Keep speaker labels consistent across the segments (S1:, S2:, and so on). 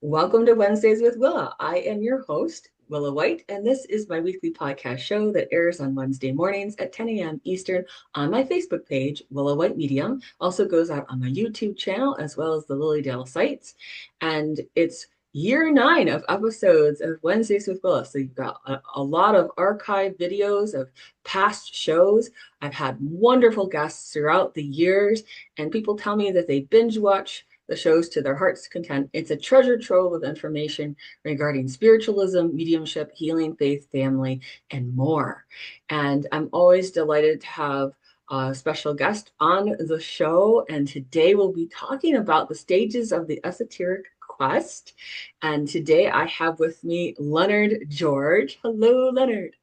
S1: Welcome to Wednesdays with Willa. I am your host, Willa White, and this is my weekly podcast show that airs on Wednesday mornings at 10 a.m. Eastern on my Facebook page, Willa White Medium. Also goes out on my YouTube channel as well as the Lilydale sites. And it's year 9 of episodes of Wednesdays with Willa. So you've got a lot of archive videos of past shows. I've had wonderful guests throughout the years, and people tell me that they binge watch the shows to their heart's content. It's a treasure trove of information regarding spiritualism, mediumship, healing, faith, family, and more. And I'm always delighted to have a special guest on the show. And today we'll be talking about the stages of the esoteric quest. And today I have with me Leonard George. Hello, Leonard.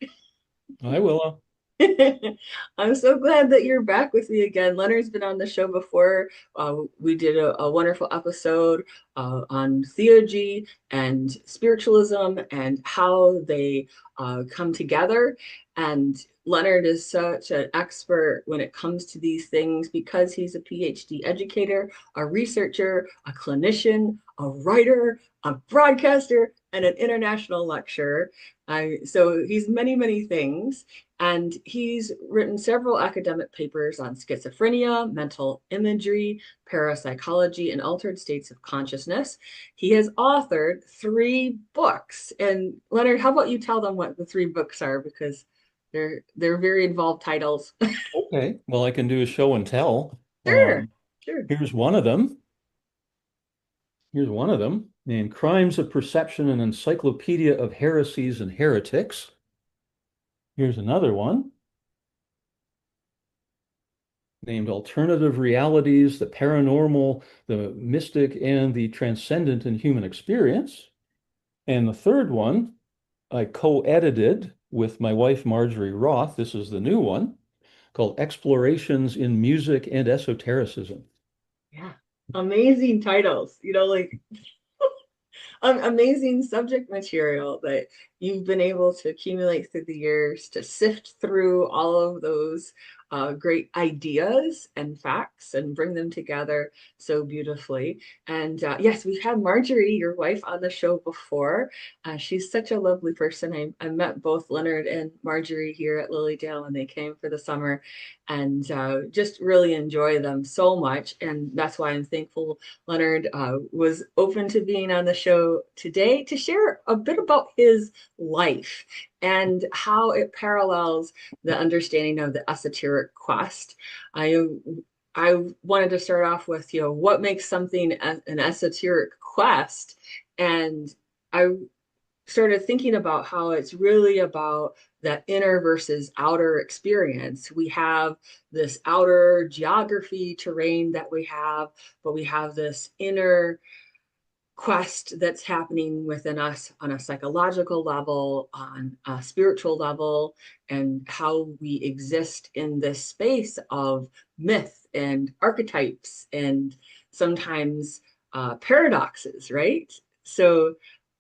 S2: Hi, Willa.
S1: I'm so glad that you're back with me again. Leonard's been on the show before. We did a wonderful episode on theology and spiritualism and how they come together. And Leonard is such an expert when it comes to these things because he's a PhD educator, a researcher, a clinician, a writer, a broadcaster, and an international lecturer. So he's many, many things. And he's written several academic papers on schizophrenia, mental imagery, parapsychology, and altered states of consciousness. He has authored 3 books. And Leonard, how about you tell them what the 3 books are? Because they're very involved titles.
S2: Okay, well, I can do a show and tell.
S1: Sure, sure.
S2: Here's one of them. Here's one of them named Crimes of Perception, an Encyclopedia of Heresies and Heretics. Here's another one named Alternative Realities, the Paranormal, the Mystic, and the Transcendent in Human Experience. And the third one I co-edited with my wife, Marjorie Roth. This is the new one called Explorations in Music and Esotericism.
S1: Yeah. Amazing titles. Like amazing subject material that you've been able to accumulate through the years to sift through all of those great ideas and facts and bring them together so beautifully. And yes, we've had Marjorie, your wife, on the show before. She's such a lovely person. I met both Leonard and Marjorie here at Lilydale when they came for the summer and just really enjoy them so much. And that's why I'm thankful Leonard was open to being on the show today to share a bit about his life and how it parallels the understanding of the esoteric quest. I I wanted to start off with, what makes something an esoteric quest, and I started thinking about how it's really about that inner versus outer experience. We have this outer geography terrain that we have, but we have this inner quest that's happening within us on a psychological level, on a spiritual level, and how we exist in this space of myth and archetypes and sometimes paradoxes, right? So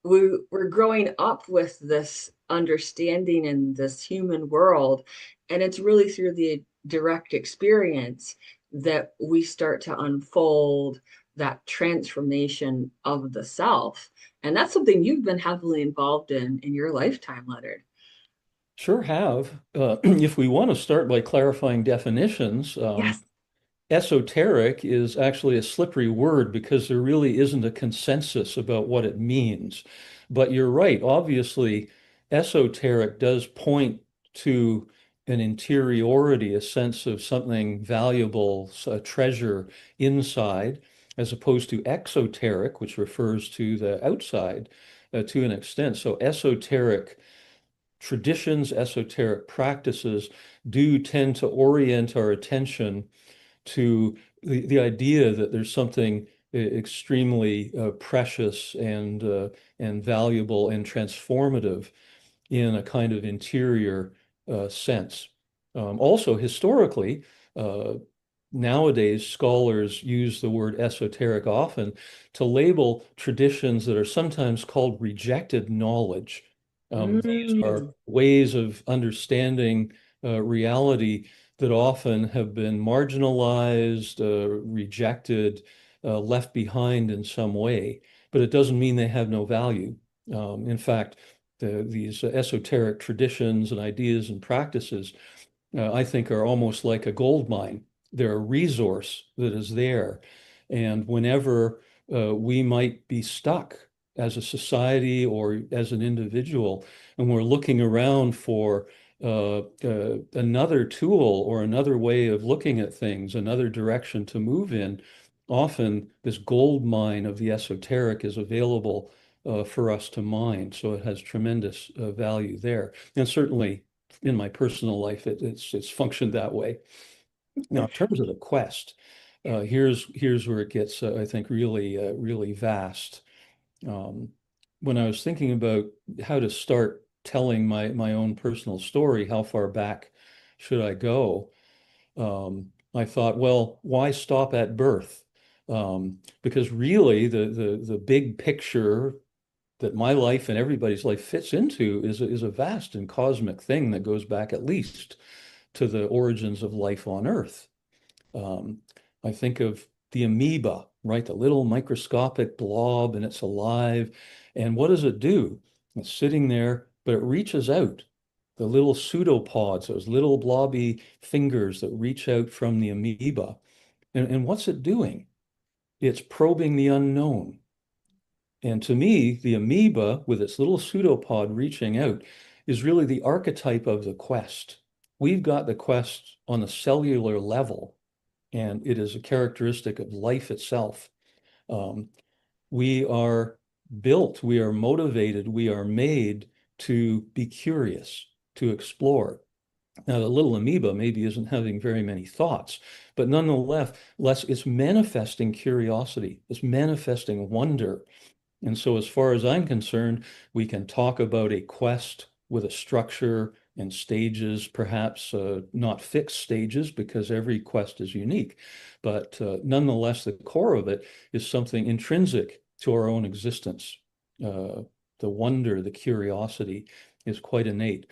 S1: we're growing up with this understanding in this human world, and it's really through the direct experience that we start to unfold that transformation of the self. And that's something you've been heavily involved in your lifetime, Leonard.
S2: Sure have. If we want to start by clarifying definitions,
S1: Yes.
S2: esoteric is actually a slippery word because there really isn't a consensus about what it means. But you're right. Obviously, esoteric does point to an interiority, a sense of something valuable, a treasure inside, as opposed to exoteric, which refers to the outside to an extent. So esoteric traditions, esoteric practices do tend to orient our attention to the idea that there's something extremely precious and valuable and transformative in a kind of interior sense. Also, historically, uh, nowadays scholars use the word esoteric often to label traditions that are sometimes called rejected knowledge. These are
S1: Mm.
S2: ways of understanding reality that often have been marginalized, rejected, left behind in some way, but it doesn't mean they have no value. In fact, these esoteric traditions and ideas and practices, I think, are almost like a gold mine. They're a resource that is there. And whenever we might be stuck as a society or as an individual, and we're looking around for another tool or another way of looking at things, another direction to move in, often this gold mine of the esoteric is available for us to mine. So it has tremendous value there. And certainly in my personal life, it's functioned that way. Now, in terms of the quest, here's where it gets, I think, really vast. Um, when I was thinking about how to start telling my own personal story, how far back should I go? I thought, well, why stop at birth? Because really, the big picture that my life and everybody's life fits into is a vast and cosmic thing that goes back at least to the origins of life on Earth. Um, I think of the amoeba, right? The little microscopic blob, and it's alive. And what does it do? It's sitting there, but it reaches out. The little pseudopods, those little blobby fingers that reach out from the amoeba. And what's it doing? It's probing the unknown. And to me, the amoeba with its little pseudopod reaching out is really the archetype of the quest. We've got the quest on the cellular level, and it is a characteristic of life itself. Um, we are built, we are motivated, we are made to be curious, to explore. Now, the little amoeba maybe isn't having very many thoughts, but nonetheless, it's manifesting curiosity, it's manifesting wonder. And so, as far as I'm concerned, we can talk about a quest with a structure and stages, perhaps not fixed stages, because every quest is unique. But nonetheless, the core of it is something intrinsic to our own existence. Uh, the wonder, the curiosity is quite innate.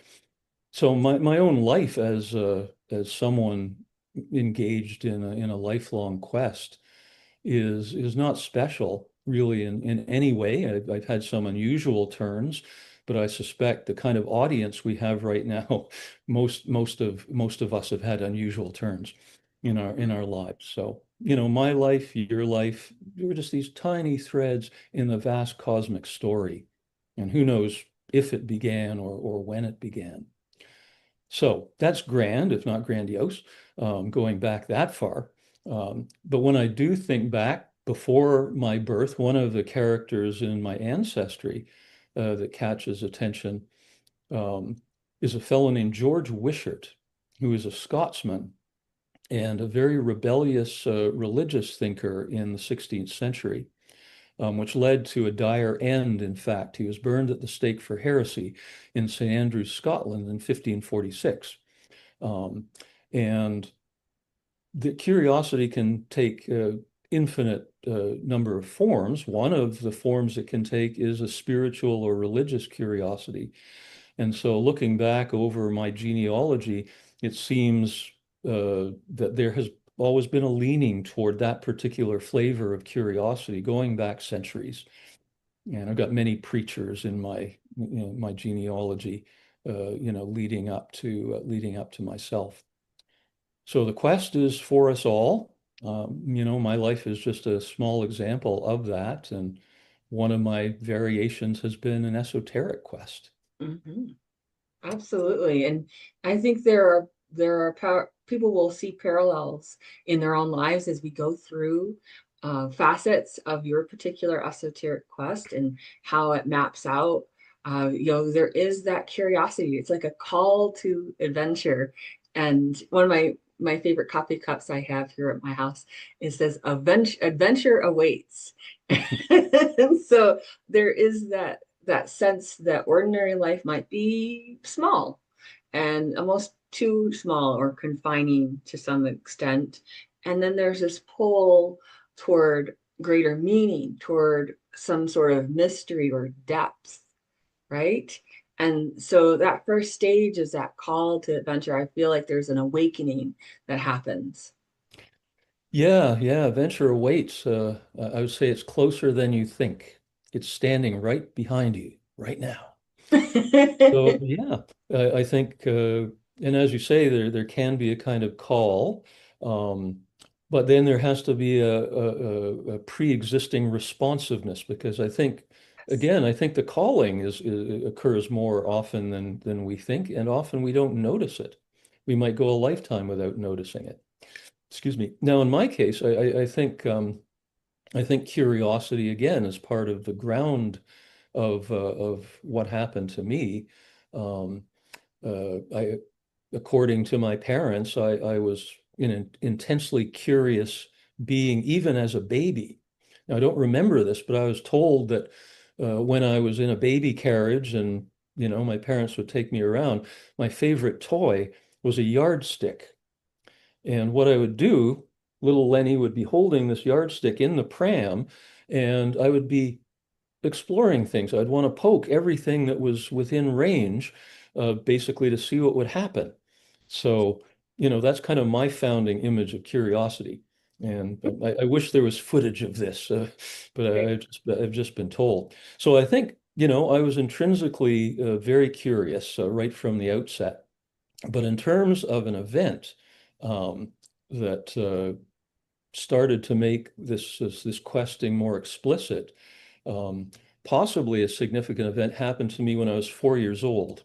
S2: So, my own life as someone engaged in a lifelong quest is not special really in any way. I've had some unusual turns, but I suspect the kind of audience we have right now, most of us have had unusual turns in our lives. So, my life, your life, we were just these tiny threads in the vast cosmic story. And who knows if it began or when it began. So that's grand, if not grandiose, going back that far. But when I do think back before my birth, one of the characters in my ancestry that catches attention um, is a fellow named George Wishart, who is a Scotsman and a very rebellious religious thinker in the 16th century, which led to a dire end, in fact. He was burned at the stake for heresy in St. Andrews, Scotland in 1546. Um, and the curiosity can take infinite number of forms. One of the forms it can take is a spiritual or religious curiosity. And so looking back over my genealogy, it seems that there has always been a leaning toward that particular flavor of curiosity going back centuries. And I've got many preachers in my genealogy, leading up to myself. So the quest is for us all. My life is just a small example of that, and one of my variations has been an esoteric quest.
S1: Mhm. Absolutely. And I think there are people will see parallels in their own lives as we go through facets of your particular esoteric quest and how it maps out. There is that curiosity. It's like a call to adventure. And one of my favorite coffee cups I have here at my house, it says adventure awaits. And so there is that sense that ordinary life might be small and almost too small or confining to some extent. And then there's this pull toward greater meaning, toward some sort of mystery or depth, right? And so that first stage is that call to adventure. I feel like there's an awakening that happens.
S2: Yeah, yeah, Venture awaits. I would say it's closer than you think. It's standing right behind you right now. So yeah, I think, and as you say, there can be a kind of call, um, but then there has to be a pre-existing responsiveness because I think, again, I think the calling occurs more often than we think, and often we don't notice it. We might go a lifetime without noticing it. Excuse me. Now, in my case, I think curiosity again is part of the ground of what happened to me. Um, I, according to my parents, I was an intensely curious being even as a baby. Now, I don't remember this, but I was told that when I was in a baby carriage and my parents would take me around, my favorite toy was a yardstick. And what I would do, little Lenny would be holding this yardstick in the pram, and I would be exploring things. I'd want to poke everything that was within range, basically to see what would happen. So, that's kind of my founding image of curiosity. And I wish there was footage of this, but I've just been told. So I think, I was intrinsically very curious right from the outset. But in terms of an event um, that started to make this questing more explicit, um, possibly a significant event happened to me when I was 4 years old,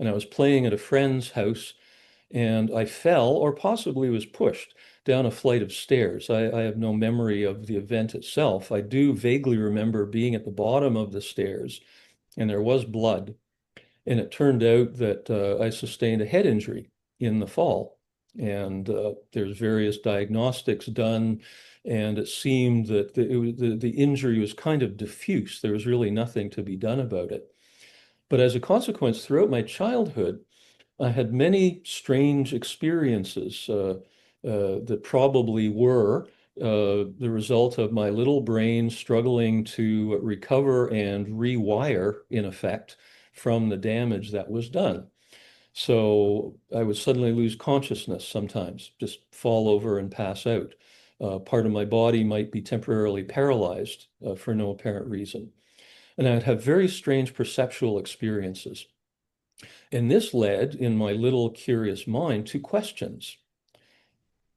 S2: and I was playing at a friend's house, and I fell, or possibly was pushed down a flight of stairs. I have no memory of the event itself. I do vaguely remember being at the bottom of the stairs, and there was blood. And it turned out that I sustained a head injury in the fall. And there's various diagnostics done, and it seemed that the injury was kind of diffuse. There was really nothing to be done about it. But as a consequence, throughout my childhood, I had many strange experiences that probably were the result of my little brain struggling to recover and rewire, in effect, from the damage that was done. So I would suddenly lose consciousness sometimes, just fall over and pass out. Part of my body might be temporarily paralyzed for no apparent reason. And I'd have very strange perceptual experiences. And this led, in my little curious mind, to questions.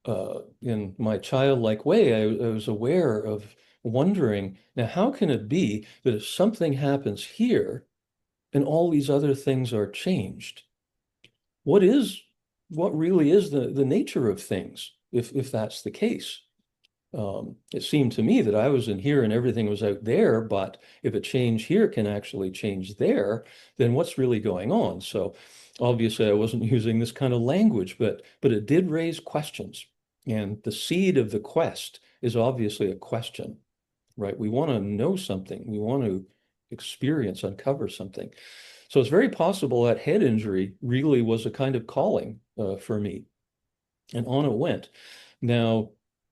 S2: In my childlike way, I was aware of wondering, now, how can it be that if something happens here and all these other things are changed, what is, what really is the nature of things, if that's the case? It seemed to me that I was in here and everything was out there, but if a change here can actually change there, then what's really going on? So obviously I wasn't using this kind of language, but it did raise questions. And the seed of the quest is obviously a question, right? We want to know something. We want to experience, uncover something. So it's very possible that head injury really was a kind of calling for me. And on it went. Now,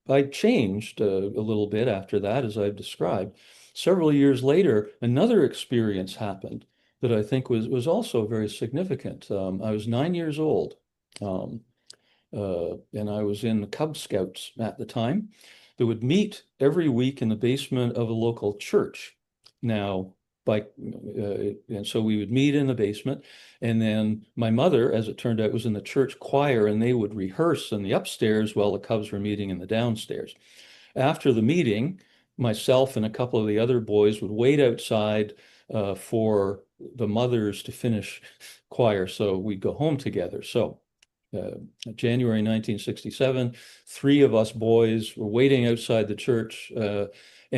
S2: I changed a little bit after that, as I've described. Several years later, another experience happened that I think was also very significant. I was 9 years old, um, and I was in the Cub Scouts at the time. They would meet every week in the basement of a local church. Now, and so we would meet in the basement, and then my mother, as it turned out, was in the church choir, and they would rehearse in the upstairs while the Cubs were meeting in the downstairs. After the meeting, myself and a couple of the other boys would wait outside for the mothers to finish choir, so we'd go home together. So uh, January 1967, three of us boys were waiting outside the church, and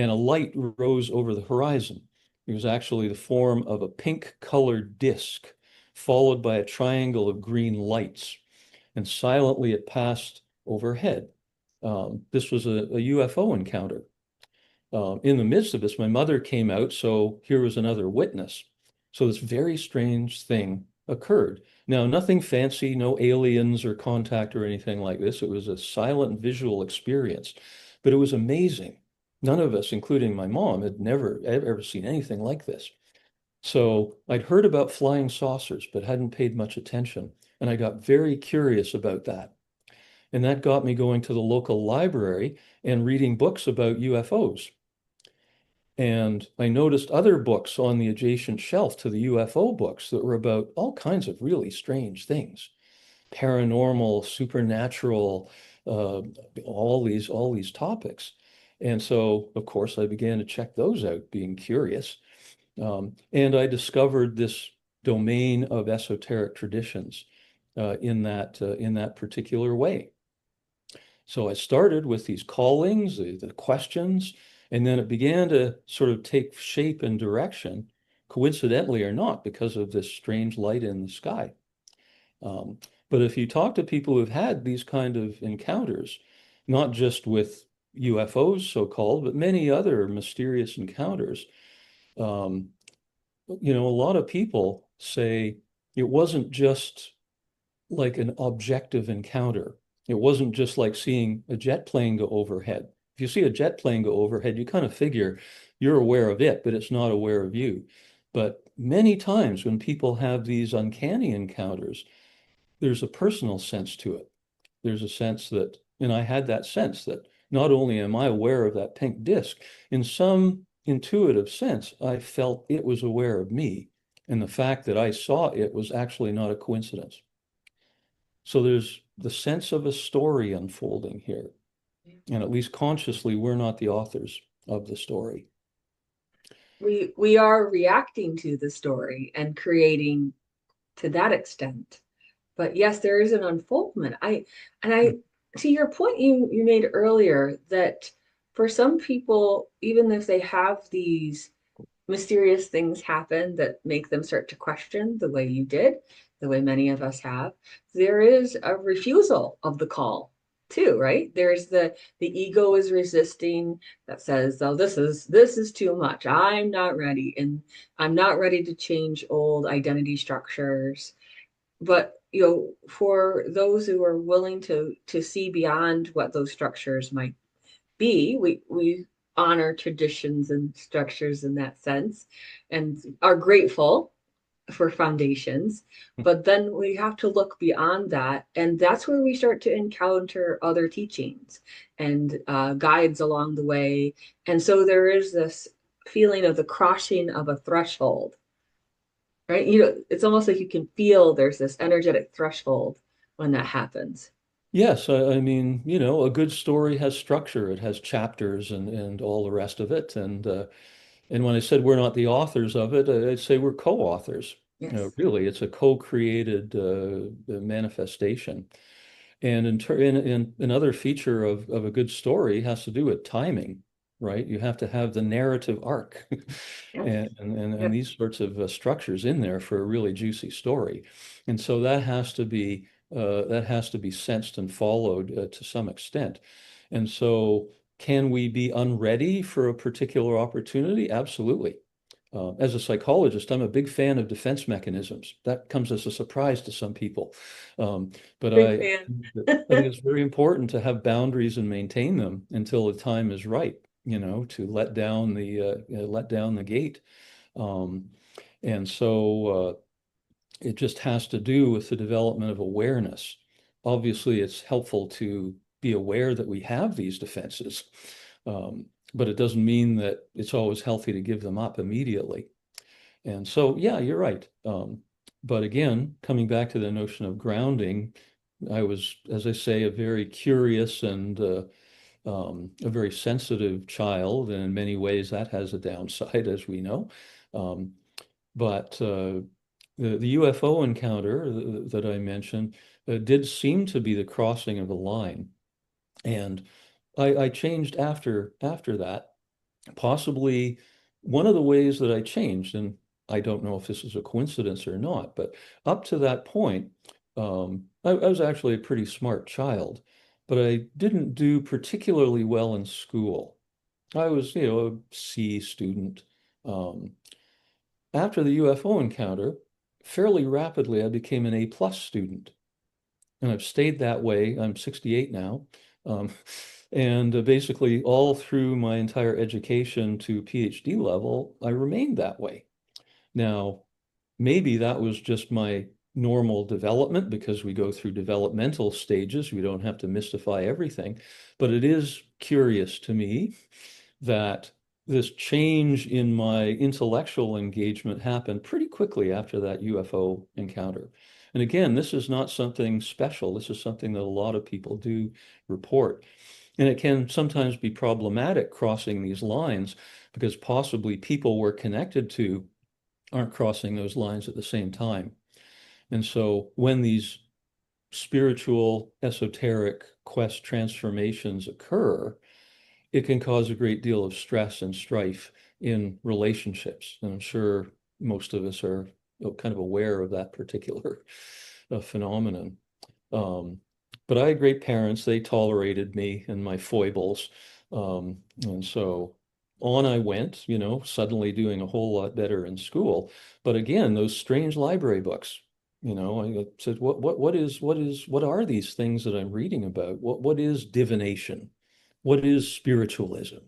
S2: a light rose over the horizon. It was actually the form of a pink-colored disc, followed by a triangle of green lights, and silently it passed overhead. This was a UFO encounter. In the midst of this, my mother came out, so here was another witness. So this very strange thing occurred. Now, nothing fancy, no aliens or contact or anything like this. It was a silent visual experience, but it was amazing. None of us, including my mom, had never ever seen anything like this. So I'd heard about flying saucers, but hadn't paid much attention. And I got very curious about that. And that got me going to the local library and reading books about UFOs. And I noticed other books on the adjacent shelf to the UFO books that were about all kinds of really strange things, paranormal, supernatural, uh, all these topics. And so, of course, I began to check those out, being curious. And I discovered this domain of esoteric traditions in that particular way. So I started with these callings, the questions, and then it began to sort of take shape and direction, coincidentally or not, because of this strange light in the sky. Um, but if you talk to people who've had these kind of encounters, not just with UFOs, so-called, but many other mysterious encounters, um, a lot of people say it wasn't just like an objective encounter. It wasn't just like seeing a jet plane go overhead. If you see a jet plane go overhead, you kind of figure you're aware of it, but it's not aware of you. But many times when people have these uncanny encounters, there's a personal sense to it. There's a sense that, and I had that sense that not only am I aware of that pink disc, in some intuitive sense, I felt it was aware of me. And the fact that I saw it was actually not a coincidence. So there's the sense of a story unfolding here. And at least consciously, we're not the authors of the story.
S1: We are reacting to the story and creating to that extent. But yes, there is an unfoldment. I to your point you made earlier that for some people, even if they have these mysterious things happen that make them start to question the way you did, the way many of us have, there is a refusal of the call too, right? There's the ego is resisting that says, oh, this is too much. I'm not ready, and I'm not ready to change old identity structures. But for those who are willing to see beyond what those structures might be, we honor traditions and structures in that sense and are grateful for foundations. But then we have to look beyond that, and that's where we start to encounter other teachings and guides along the way. And so there is this feeling of the crossing of a threshold, right? It's almost like you can feel there's this energetic threshold when that happens.
S2: Yes, I mean, a good story has structure. It has chapters and all the rest of it. And when I said we're not the authors of it, I'd say we're co-authors.
S1: Yes.
S2: Really, it's a co-created manifestation. And another feature of a good story has to do with timing, right? You have to have the narrative arc
S1: Yes.
S2: and
S1: Yep.
S2: these sorts of structures in there for a really juicy story. And so that has to be sensed and followed to some extent. And so can we be unready for a particular opportunity? Absolutely. As a psychologist, I'm a big fan of defense mechanisms. That comes as a surprise to some people. But
S1: Big
S2: I
S1: fan.
S2: I think it's very important to have boundaries and maintain them until the time is right, to let down the gate. Um, and so it just has to do with the development of awareness. Obviously, it's helpful to be aware that we have these defenses, but it doesn't mean that it's always healthy to give them up immediately. And so, yeah, you're right. But again, coming back to the notion of grounding, I was, as I say, a very curious and a very sensitive child, and in many ways that has a downside, as we know. Um, but the UFO encounter that I mentioned did seem to be the crossing of a line, and I changed after that. Possibly one of the ways that I changed, and I don't know if this is a coincidence or not, but up to that point, I was actually a pretty smart child, but I didn't do particularly well in school. I was, a C student. Um, After the UFO encounter, fairly rapidly, I became an A+ student, and I've stayed that way. I'm 68 now. Um, and basically, all through my entire education to PhD level, I remained that way. Now, maybe that was just my normal development because we go through developmental stages. We don't have to mystify everything. But it is curious to me that this change in my intellectual engagement happened pretty quickly after that UFO encounter. And again, this is not something special. This is something that a lot of people do report. And it can sometimes be problematic crossing these lines because possibly people we're connected to aren't crossing those lines at the same time. And so when these spiritual, esoteric quest transformations occur, it can cause a great deal of stress and strife in relationships. And I'm sure most of us are kind of aware of that particular phenomenon. Um, but I had great parents. They tolerated me and my foibles. And so on I went, suddenly doing a whole lot better in school. But again, those strange library books, I said, what are these things that I'm reading about? What is divination? What is spiritualism?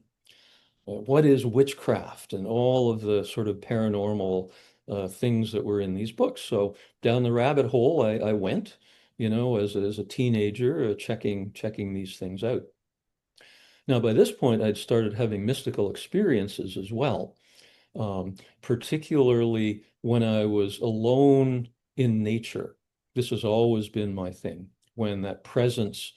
S2: What is witchcraft? And all of the sort of paranormal things that were in these books. So down the rabbit hole I went, as a teenager, checking these things out. Now, by this point, I'd started having mystical experiences as well, particularly when I was alone in nature. This has always been my thing. When that presence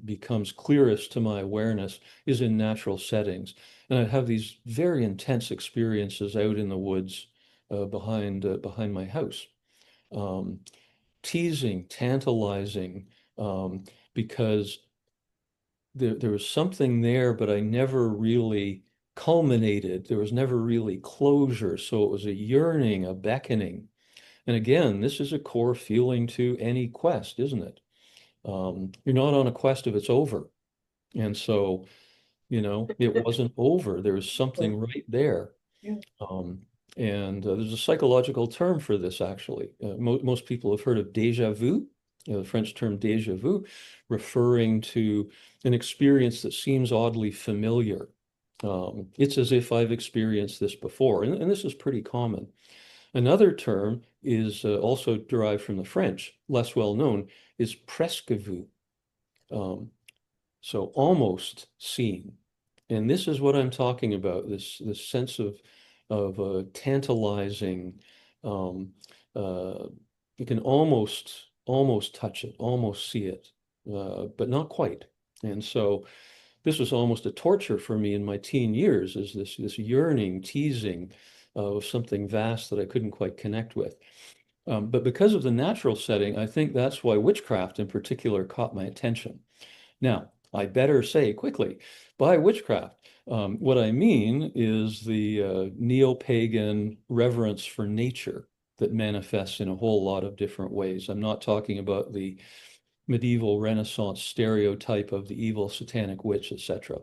S2: becomes clearest to my awareness is in natural settings. And I'd have these very intense experiences out in the woods behind my house. Um, Teasing, tantalizing, because there was something there, but I never really culminated. There was never really closure. So it was a yearning, a beckoning. And again, this is a core feeling to any quest, isn't it? You're not on a quest if it's over. And so, it wasn't over. There was something right there.
S1: Yeah.
S2: Um, and there's a psychological term for this, actually. Most people have heard of déjà vu, the French term déjà vu, referring to an experience that seems oddly familiar. It's as if I've experienced this before, and this is pretty common. Another term is also derived from the French, less well known, is presque vu. Um, so almost seen. And this is what I'm talking about, this sense of tantalizing. Um, uh, you can almost touch it, almost see it, but not quite. And so this was almost a torture for me in my teen years, is this yearning, teasing of something vast that I couldn't quite connect with. But because of the natural setting, I think that's why witchcraft in particular caught my attention. Now, I better say quickly, by witchcraft, what I mean is the neo-pagan reverence for nature that manifests in a whole lot of different ways. I'm not talking about the medieval Renaissance stereotype of the evil satanic witch, etc.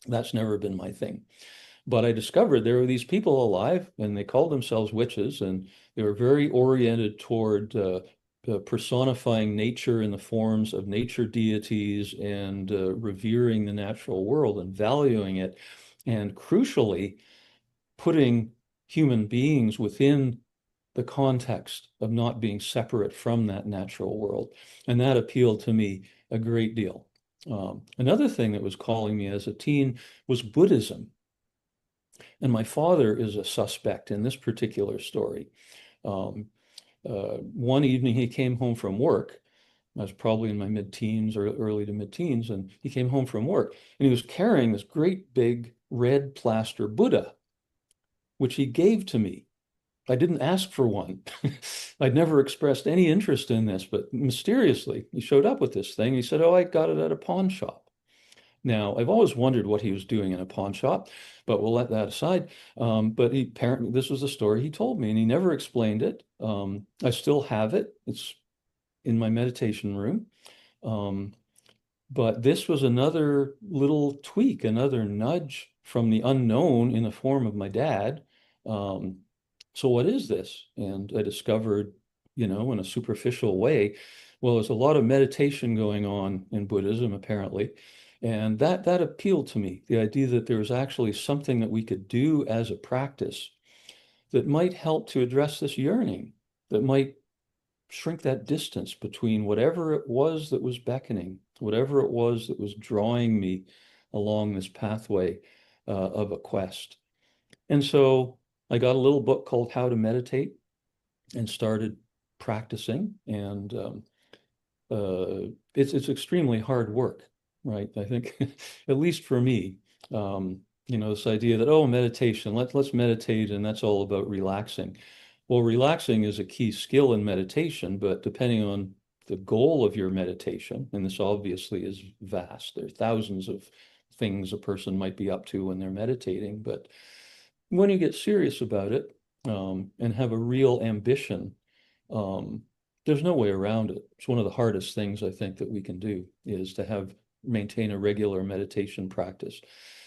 S2: That's never been my thing. But I discovered there were these people alive, and they called themselves witches, and they were very oriented toward personifying nature in the forms of nature deities and revering the natural world and valuing it, and crucially, putting human beings within the context of not being separate from that natural world. And that appealed to me a great deal. Another thing that was calling me as a teen was Buddhism. And my father is a suspect in this particular story. Um, One evening he came home from work. I was probably in my mid-teens or early to mid-teens, and he came home from work and he was carrying this great big red plaster Buddha, which he gave to me. I didn't ask for one. I'd never expressed any interest in this, but mysteriously he showed up with this thing. He said, "Oh, I got it at a pawn shop." Now, I've always wondered what he was doing in a pawn shop, but we'll let that aside. But he apparently, this was the story he told me, and he never explained it. I still have it. It's in my meditation room. Um, but this was another little tweak, another nudge from the unknown in the form of my dad. Um, so what is this? And I discovered, in a superficial way, well, there's a lot of meditation going on in Buddhism, apparently. And that appealed to me, the idea that there was actually something that we could do as a practice that might help to address this yearning, that might shrink that distance between whatever it was that was beckoning, whatever it was that was drawing me along this pathway of a quest. And so I got a little book called How to Meditate and started practicing. And it's extremely hard work, right? I think, at least for me, this idea that, oh, meditation, let's meditate, and that's all about relaxing. Well, relaxing is a key skill in meditation, but depending on the goal of your meditation, and this obviously is vast, there are thousands of things a person might be up to when they're meditating, but when you get serious about it, and have a real ambition, um, there's no way around it. It's one of the hardest things I think that we can do is to maintain a regular meditation practice.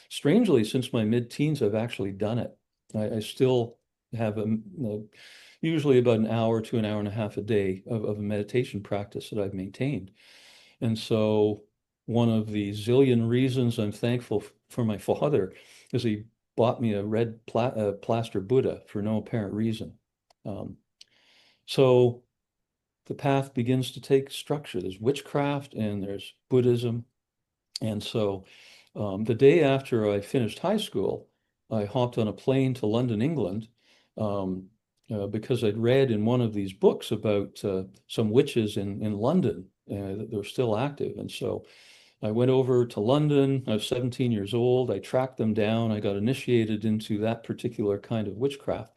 S2: Strangely, since my mid-teens, I've actually done it. I still have usually about an hour to an hour and a half a day of a meditation practice that I've maintained. And so one of the zillion reasons I'm thankful for my father is he bought me a red plaster Buddha for no apparent reason. Um, so the path begins to take structure. There's witchcraft and there's Buddhism. And so the day after I finished high school, I hopped on a plane to London, England, um, because I'd read in one of these books about some witches in London that were still active. And so I went over to London. I was 17 years old. I tracked them down. I got initiated into that particular kind of witchcraft.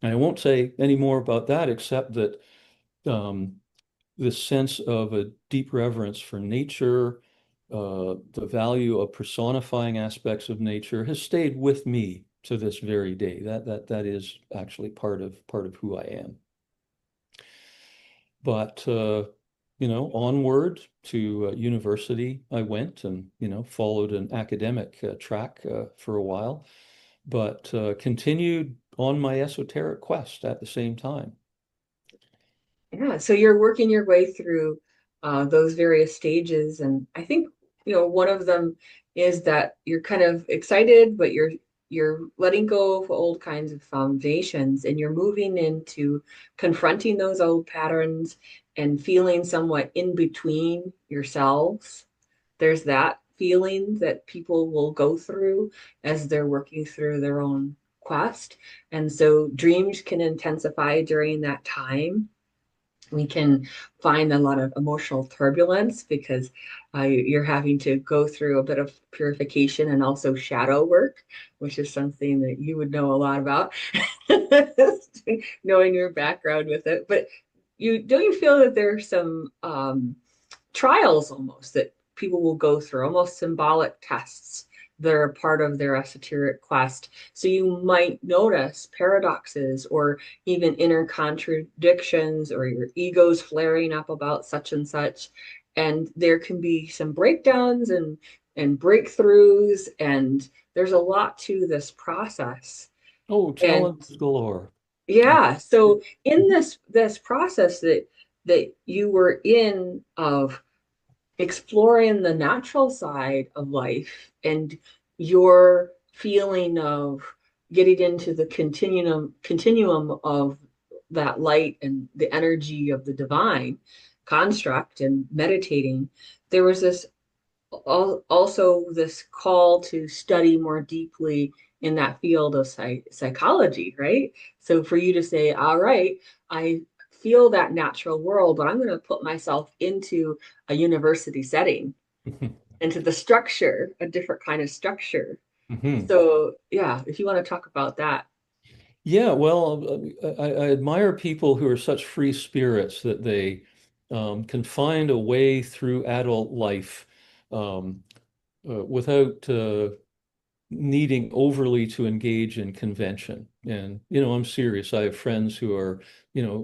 S2: And I won't say any more about that, except that um, this sense of a deep reverence for nature, the value of personifying aspects of nature has stayed with me to this very day. That is actually part of who I am. But onward to university I went and followed an academic track for a while, but continued on my esoteric quest at the same time.
S1: Yeah, so you're working your way through those various stages, and I think one of them is that you're kind of excited, but you're letting go of old kinds of foundations, and you're moving into confronting those old patterns and feeling somewhat in between yourselves. There's that feeling that people will go through as they're working through their own quest, and so dreams can intensify during that time. We can find a lot of emotional turbulence because you're having to go through a bit of purification and also shadow work, which is something that you would know a lot about, knowing your background with it. But you feel that there's some trials almost that people will go through, almost symbolic tests that are part of their esoteric quest. So you might notice paradoxes or even inner contradictions or your ego's flaring up about such and such. And there can be some breakdowns and breakthroughs, and there's a lot to this process.
S2: Oh,
S1: And
S2: challenges galore.
S1: yeah, so in this process that you were in of exploring the natural side of life and your feeling of getting into the continuum of that light and the energy of the divine construct and meditating, there was this also this call to study more deeply in that field of psychology, right? So for you to say, all right, I feel that natural world, but I'm going to put myself into a university setting, into the structure, a different kind of structure.
S2: Mhm.
S1: So yeah, if you want to talk about that.
S2: Yeah, well, I admire people who are such free spirits that they can find a way through adult life um, without needing overly to engage in convention. And, I'm serious. I have friends who are,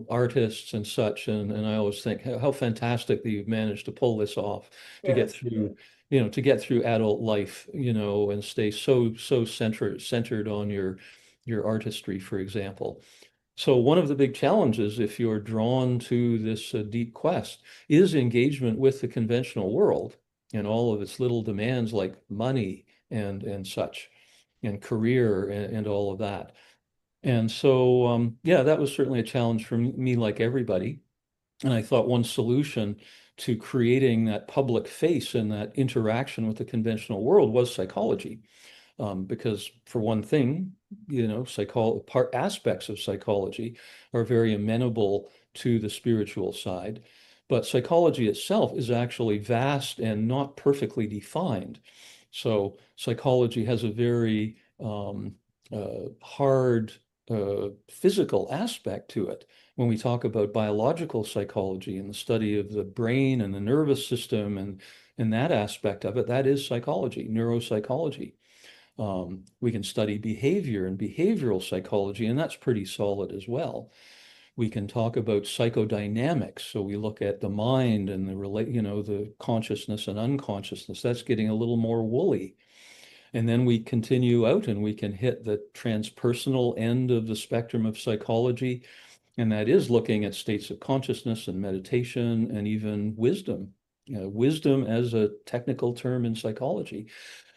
S2: artists and such, and I always think how fantastic that you've managed to pull this off to get
S1: Yes.
S2: through, to get through adult life, and stay so centered on your artistry, for example. So one of the big challenges, if you're drawn to this deep quest, is engagement with the conventional world and all of its little demands like money and such, and career and all of that. And so, yeah, that was certainly a challenge for me, like everybody. And I thought one solution to creating that public face and that interaction with the conventional world was psychology. Because for one thing, part aspects of psychology are very amenable to the spiritual side, but psychology itself is actually vast and not perfectly defined. So psychology has a very hard physical aspect to it. When we talk about biological psychology and the study of the brain and the nervous system and that aspect of it, that is psychology, neuropsychology. We can study behavior and behavioral psychology, and that's pretty solid as well. We can talk about psychodynamics. So we look at the mind and the consciousness and unconsciousness. That's getting a little more woolly. And then we continue out and we can hit the transpersonal end of the spectrum of psychology. And that is looking at states of consciousness and meditation and even wisdom. Wisdom as a technical term in psychology.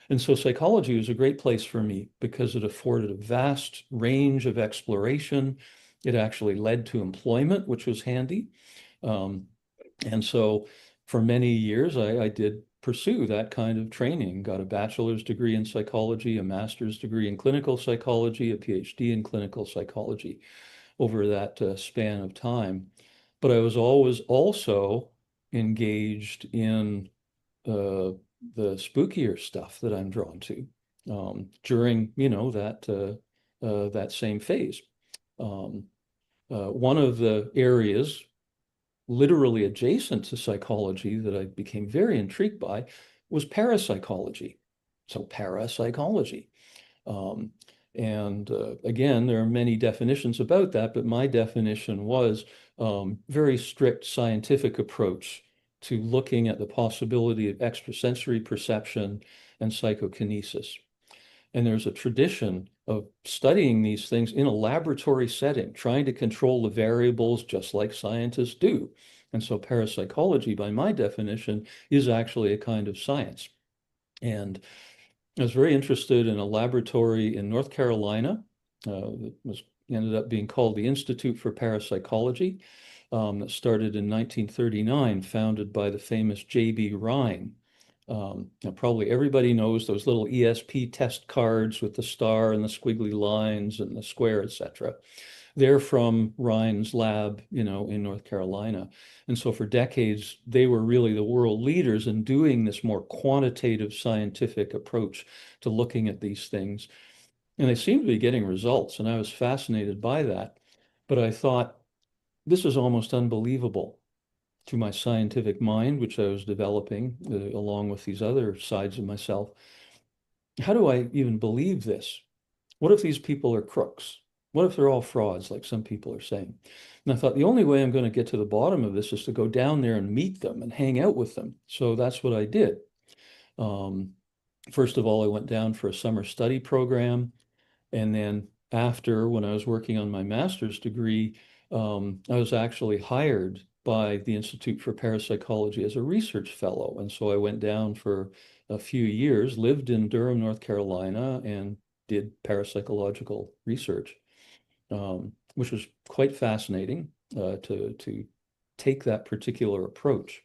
S2: And so psychology was a great place for me because it afforded a vast range of exploration. It actually led to employment, which was handy. Um, and so for many years, I did pursue that kind of training, got a bachelor's degree in psychology, a master's degree in clinical psychology, a Ph.D. in clinical psychology over that span of time. But I was always also engaged in uh, the spookier stuff that I'm drawn to during, that same phase. Um, One of the areas literally adjacent to psychology that I became very intrigued by was parapsychology. So parapsychology. Um, and again, there are many definitions about that, but my definition was very strict scientific approach to looking at the possibility of extrasensory perception and psychokinesis. And there's a tradition of studying these things in a laboratory setting, trying to control the variables just like scientists do. And so parapsychology, by my definition, is actually a kind of science. And I was very interested in a laboratory in North Carolina. It was ended up being called the Institute for Parapsychology. That started in 1939, founded by the famous J.B. Rhine. Now probably everybody knows those little ESP test cards with the star and the squiggly lines and the square, etc. They're from Rhine's lab, in North Carolina. And so for decades, they were really the world leaders in doing this more quantitative scientific approach to looking at these things. And they seemed to be getting results, and I was fascinated by that. But I thought, this is almost unbelievable to my scientific mind, which I was developing along with these other sides of myself. How do I even believe this? What if these people are crooks? What if they're all frauds, like some people are saying? And I thought the only way I'm going to get to the bottom of this is to go down there and meet them and hang out with them. So that's what I did. Um, First of all, I went down for a summer study program. And then after, when I was working on my master's degree, I was actually hired by the Institute for Parapsychology as a research fellow. And so I went down for a few years, lived in Durham, North Carolina, and did parapsychological research, which was quite fascinating to take that particular approach.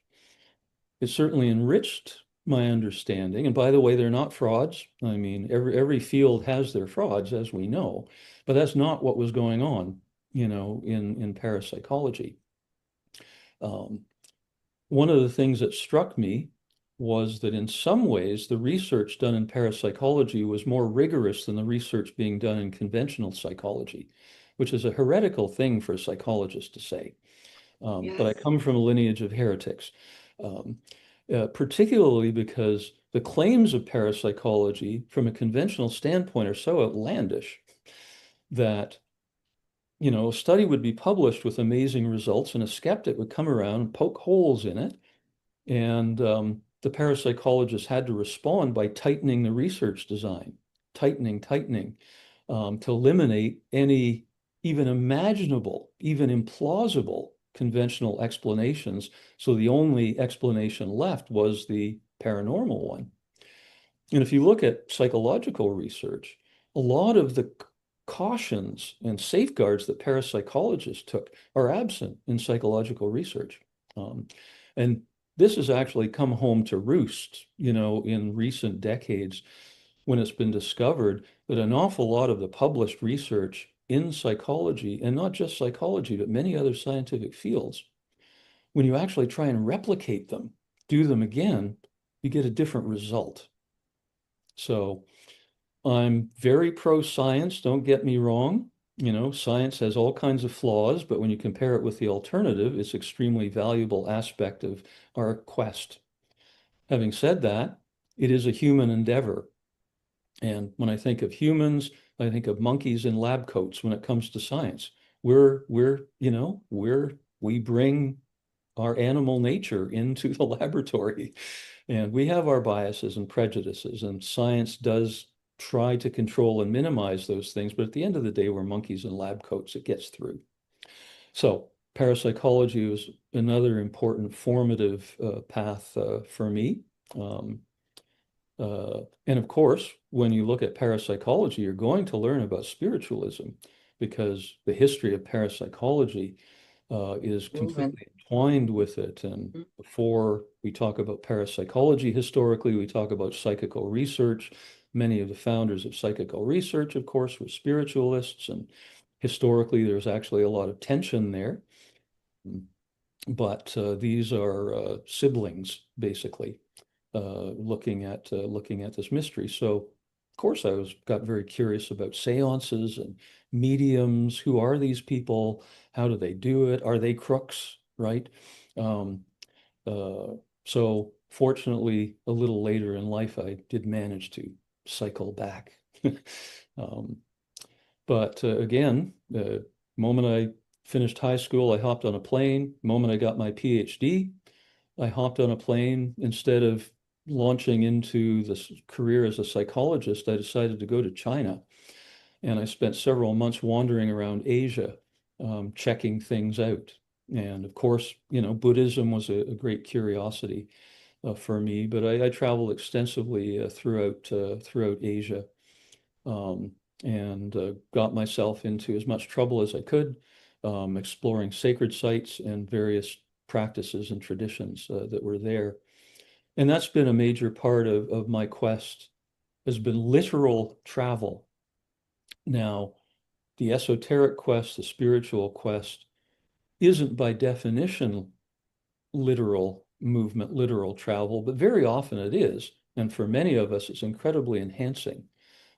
S2: It certainly enriched my understanding. And by the way, they're not frauds. I mean, every field has their frauds, as we know, but that's not what was going on, in parapsychology. Um, One of the things that struck me was that in some ways, the research done in parapsychology was more rigorous than the research being done in conventional psychology, which is a heretical thing for a psychologist to say. But I
S1: Yes.
S2: come from a lineage of heretics, um, particularly because the claims of parapsychology from a conventional standpoint are so outlandish that, a study would be published with amazing results and a skeptic would come around and poke holes in it. And the parapsychologist had to respond by tightening the research design, tightening, to eliminate any even imaginable, even implausible conventional explanations. So the only explanation left was the paranormal one. And if you look at psychological research, a lot of the precautions and safeguards that parapsychologists took are absent in psychological research. And this has actually come home to roost, in recent decades when it's been discovered that an awful lot of the published research in psychology, and not just psychology, but many other scientific fields, when you actually try and replicate them, do them again, you get a different result. So I'm very pro-science, don't get me wrong. Science has all kinds of flaws, but when you compare it with the alternative, it's extremely valuable aspect of our quest. Having said that, it is a human endeavor. And when I think of humans, I think of monkeys in lab coats when it comes to science. We bring our animal nature into the laboratory. And we have our biases and prejudices, and science does try to control and minimize those things. But at the end of the day, we're monkeys in lab coats. It gets through. So parapsychology was another important formative path for me. And of course, when you look at parapsychology, you're going to learn about spiritualism because the history of parapsychology is
S1: Woven.
S2: completely entwined with it. And before we talk about parapsychology historically, we talk about psychical research. Many of the founders of psychical research, of course, were spiritualists, and historically there's actually a lot of tension there. But these are siblings, basically, looking at this mystery. So, of course, I got very curious about seances and mediums. Who are these people? How do they do it? Are they crooks? Right? Um, so, fortunately, a little later in life, I did manage to cycle back. um, but again, the moment I finished high school, I hopped on a plane. The moment I got my Ph.D., I hopped on a plane. Instead of launching into this career as a psychologist, I decided to go to China. And I spent several months wandering around Asia, checking things out. And of course, Buddhism was a great curiosity for me, but I traveled extensively throughout Asia, um, and got myself into as much trouble as I could, exploring sacred sites and various practices and traditions that were there. And that's been a major part of my quest, has been literal travel. Now, the esoteric quest, the spiritual quest, isn't by definition literal movement, literal travel, but very often it is. And for many of us, it's incredibly enhancing.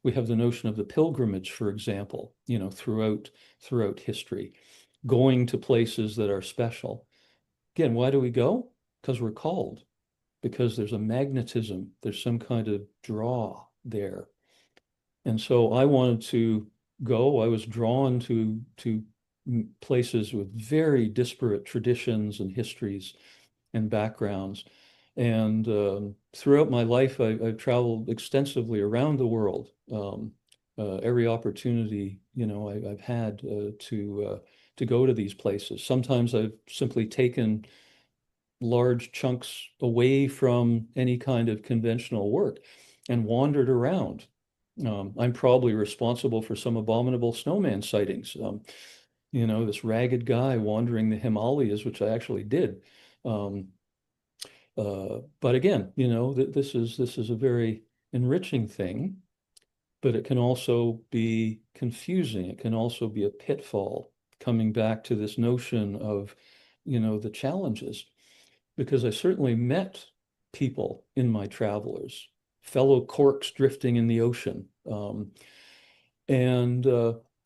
S2: We have the notion of the pilgrimage, for example, throughout history, going to places that are special. Again, why do we go? Because we're called, because there's a magnetism, there's some kind of draw there. And so I wanted to go. I was drawn to places with very disparate traditions and histories and backgrounds. And throughout my life, I've traveled extensively around the world. Every opportunity, I've had to go to these places. Sometimes I've simply taken large chunks away from any kind of conventional work and wandered around. I'm probably responsible for some abominable snowman sightings. This ragged guy wandering the Himalayas, which I actually did. Um, but again, this is a very enriching thing, but it can also be confusing. It can also be a pitfall, coming back to this notion of, the challenges, because I certainly met people in my travelers, fellow corks drifting in the ocean. And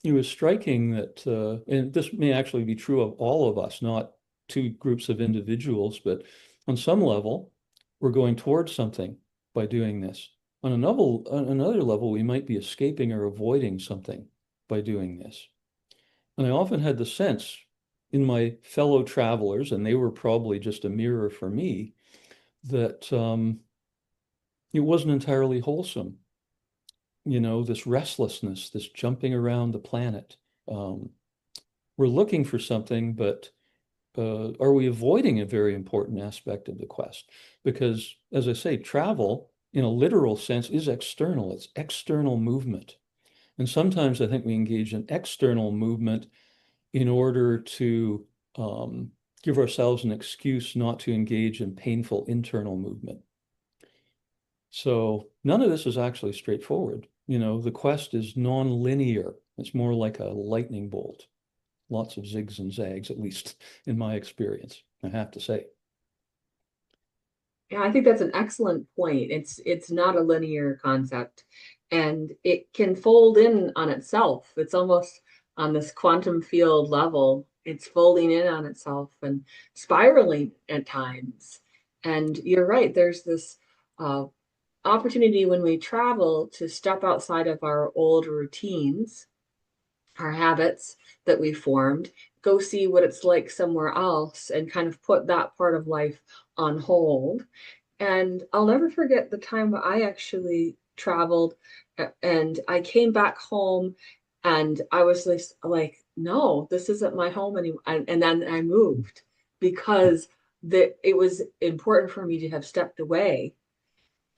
S2: it was striking that, and this may actually be true of all of us, not two groups of individuals, but on some level, we're going towards something by doing this. On another level, we might be escaping or avoiding something by doing this. And I often had the sense in my fellow travelers, and they were probably just a mirror for me, that it wasn't entirely wholesome. This restlessness, this jumping around the planet. Um, we're looking for something, but are we avoiding a very important aspect of the quest? Because, as I say, travel in a literal sense is external. It's external movement. And sometimes I think we engage in external movement in order to um, give ourselves an excuse not to engage in painful internal movement. So none of this is actually straightforward. The quest is non-linear. It's more like a lightning bolt. Lots of zigs and zags, at least in my experience, I have to say.
S1: Yeah, I think that's an excellent point. It's not a linear concept, and it can fold in on itself. It's almost on this quantum field level. It's folding in on itself and spiraling at times. And you're right, there's this uh, opportunity when we travel to step outside of our old routines, our habits that we formed, go see what it's like somewhere else, and kind of put that part of life on hold. And I'll never forget the time I actually traveled and I came back home and I was like, no, this isn't my home anymore. And then I moved because it was important for me to have stepped away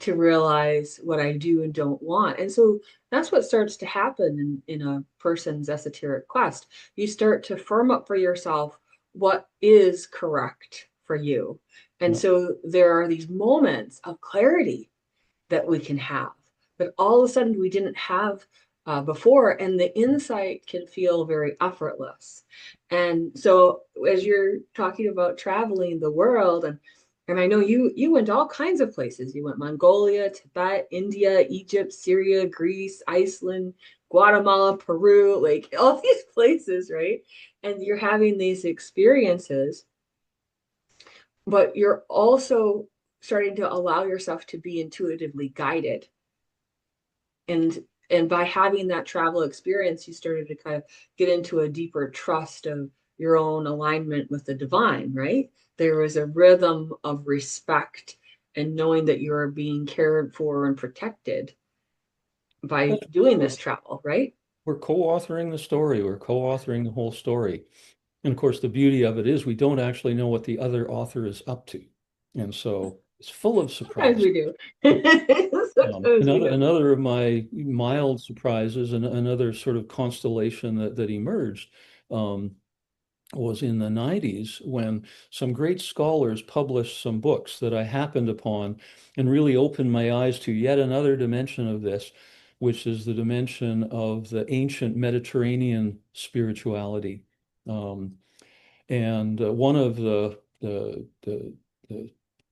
S1: to realize what I do and don't want. And so that's what starts to happen in a person's esoteric quest. You start to firm up for yourself what is correct for you. And
S2: Yeah.
S1: so there are these moments of clarity that we can have that all of a sudden we didn't have before. And the insight can feel very effortless. And so as you're talking about traveling the world, and I know you went all kinds of places. You went Mongolia, Tibet, India, Egypt, Syria, Greece, Iceland, Guatemala, Peru, like all these places, right? And you're having these experiences, but you're also starting to allow yourself to be intuitively guided. And by having that travel experience, you started to kind of get into a deeper trust of your own alignment with the divine, right? There was a rhythm of respect and knowing that you are being cared for and protected by
S2: That's
S1: doing
S2: right.
S1: this travel, right?
S2: We're co-authoring the story. We're co-authoring the whole story. And of course, the beauty of it is we don't actually know what the other author is up to. And so it's full of
S1: Sometimes
S2: surprise.
S1: we do. Sometimes we do.
S2: Another of my mild surprises and another sort of constellation that emerged um, was in the 90s when some great scholars published some books that I happened upon and really opened my eyes to yet another dimension of this, which is the dimension of the ancient Mediterranean spirituality. Um, and one of the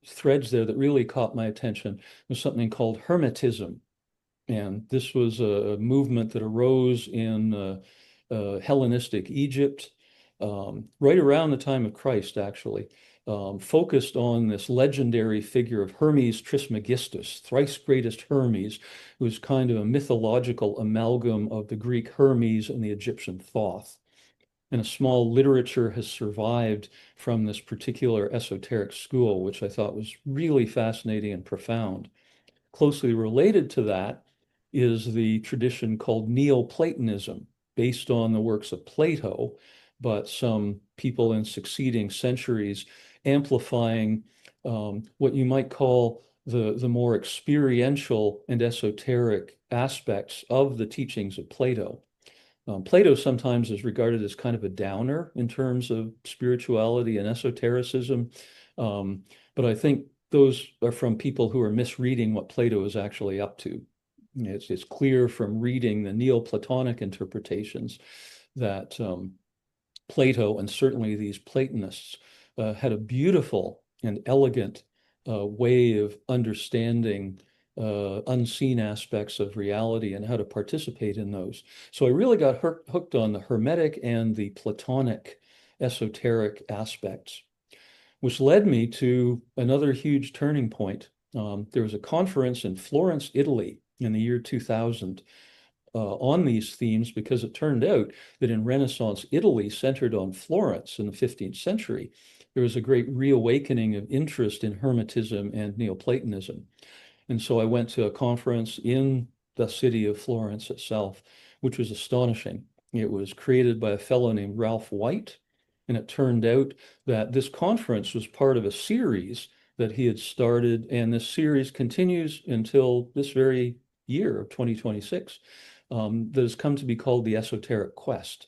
S2: threads there that really caught my attention was something called Hermetism. And this was a movement that arose in Hellenistic Egypt, right around the time of Christ, actually, focused on this legendary figure of Hermes Trismegistus, thrice greatest Hermes, who was kind of a mythological amalgam of the Greek Hermes and the Egyptian Thoth. And a small literature has survived from this particular esoteric school, which I thought was really fascinating and profound. Closely related to that is the tradition called Neoplatonism, based on the works of Plato, but some people in succeeding centuries amplifying what you might call the more experiential and esoteric aspects of the teachings of Plato. Plato sometimes is regarded as kind of a downer in terms of spirituality and esotericism. But I think those are from people who are misreading what Plato is actually up to. It's clear from reading the Neoplatonic interpretations that Plato and certainly these Platonists had a beautiful and elegant way of understanding unseen aspects of reality and how to participate in those. So I really got hooked on the Hermetic and the Platonic esoteric aspects, which led me to another huge turning point. There was a conference in Florence, Italy in the year 2000 on these themes because it turned out that in Renaissance Italy, centered on Florence in the 15th century, there was a great reawakening of interest in Hermetism and Neoplatonism. And so I went to a conference in the city of Florence itself, which was astonishing. It was created by a fellow named Ralph White. And it turned out that this conference was part of a series that he had started. And this series continues until this very year of 2026, that has come to be called the Esoteric Quest.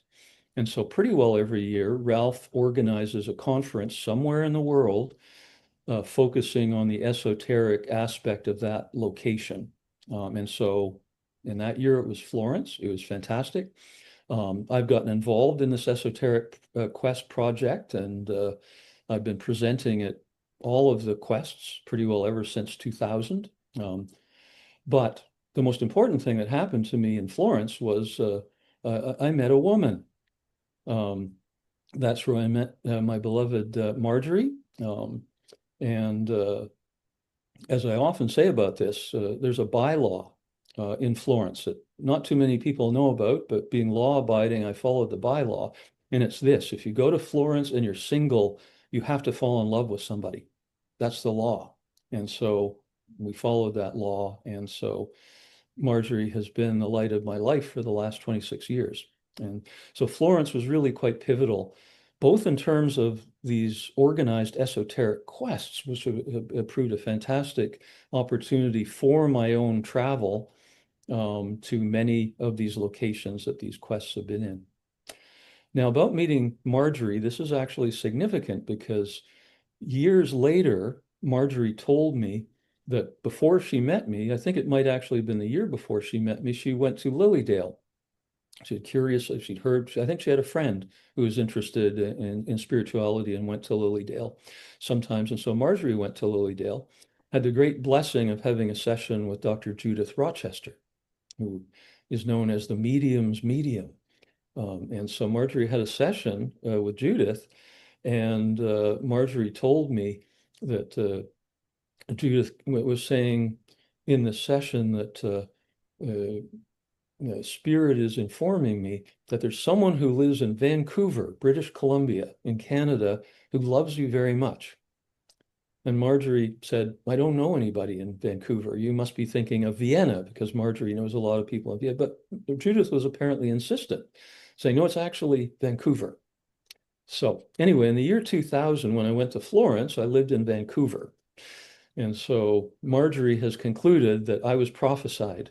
S2: And so pretty well every year, Ralph organizes a conference somewhere in the world focusing on the esoteric aspect of that location. And so in that year, it was Florence. It was fantastic. I've gotten involved in this Esoteric Quest project, and I've been presenting at all of the quests pretty well ever since 2000. But the most important thing that happened to me in Florence was I met a woman. Um, that's where I met my beloved Marjorie. And as I often say about this, there's a bylaw in Florence that not too many people know about, but being law-abiding, I followed the bylaw. And it's this: if you go to Florence and you're single, you have to fall in love with somebody. That's the law. And so we followed that law. And so Marjorie has been the light of my life for the last 26 years. And so Florence was really quite pivotal, both in terms of these organized esoteric quests, which have proved a fantastic opportunity for my own travel to many of these locations that these quests have been in. Now, about meeting Marjorie, this is actually significant because years later, Marjorie told me that before she met me, I think it might actually have been the year before she met me, she went to Lilydale. She had curious, she'd heard, I think she had a friend who was interested in spirituality and went to Lilydale sometimes. And so Marjorie went to Lilydale, had the great blessing of having a session with Dr. Judith Rochester, who is known as the medium's medium. And so Marjorie had a session with Judith, and Marjorie told me that Judith was saying in the session that Spirit is informing me that there's someone who lives in Vancouver, British Columbia, in Canada, who loves you very much. And Marjorie said, I don't know anybody in Vancouver. You must be thinking of Vienna, because Marjorie knows a lot of people in Vienna. But Judith was apparently insistent, saying, no, it's actually Vancouver. So anyway, in the year 2000, when I went to Florence, I lived in Vancouver. And so Marjorie has concluded that I was prophesied.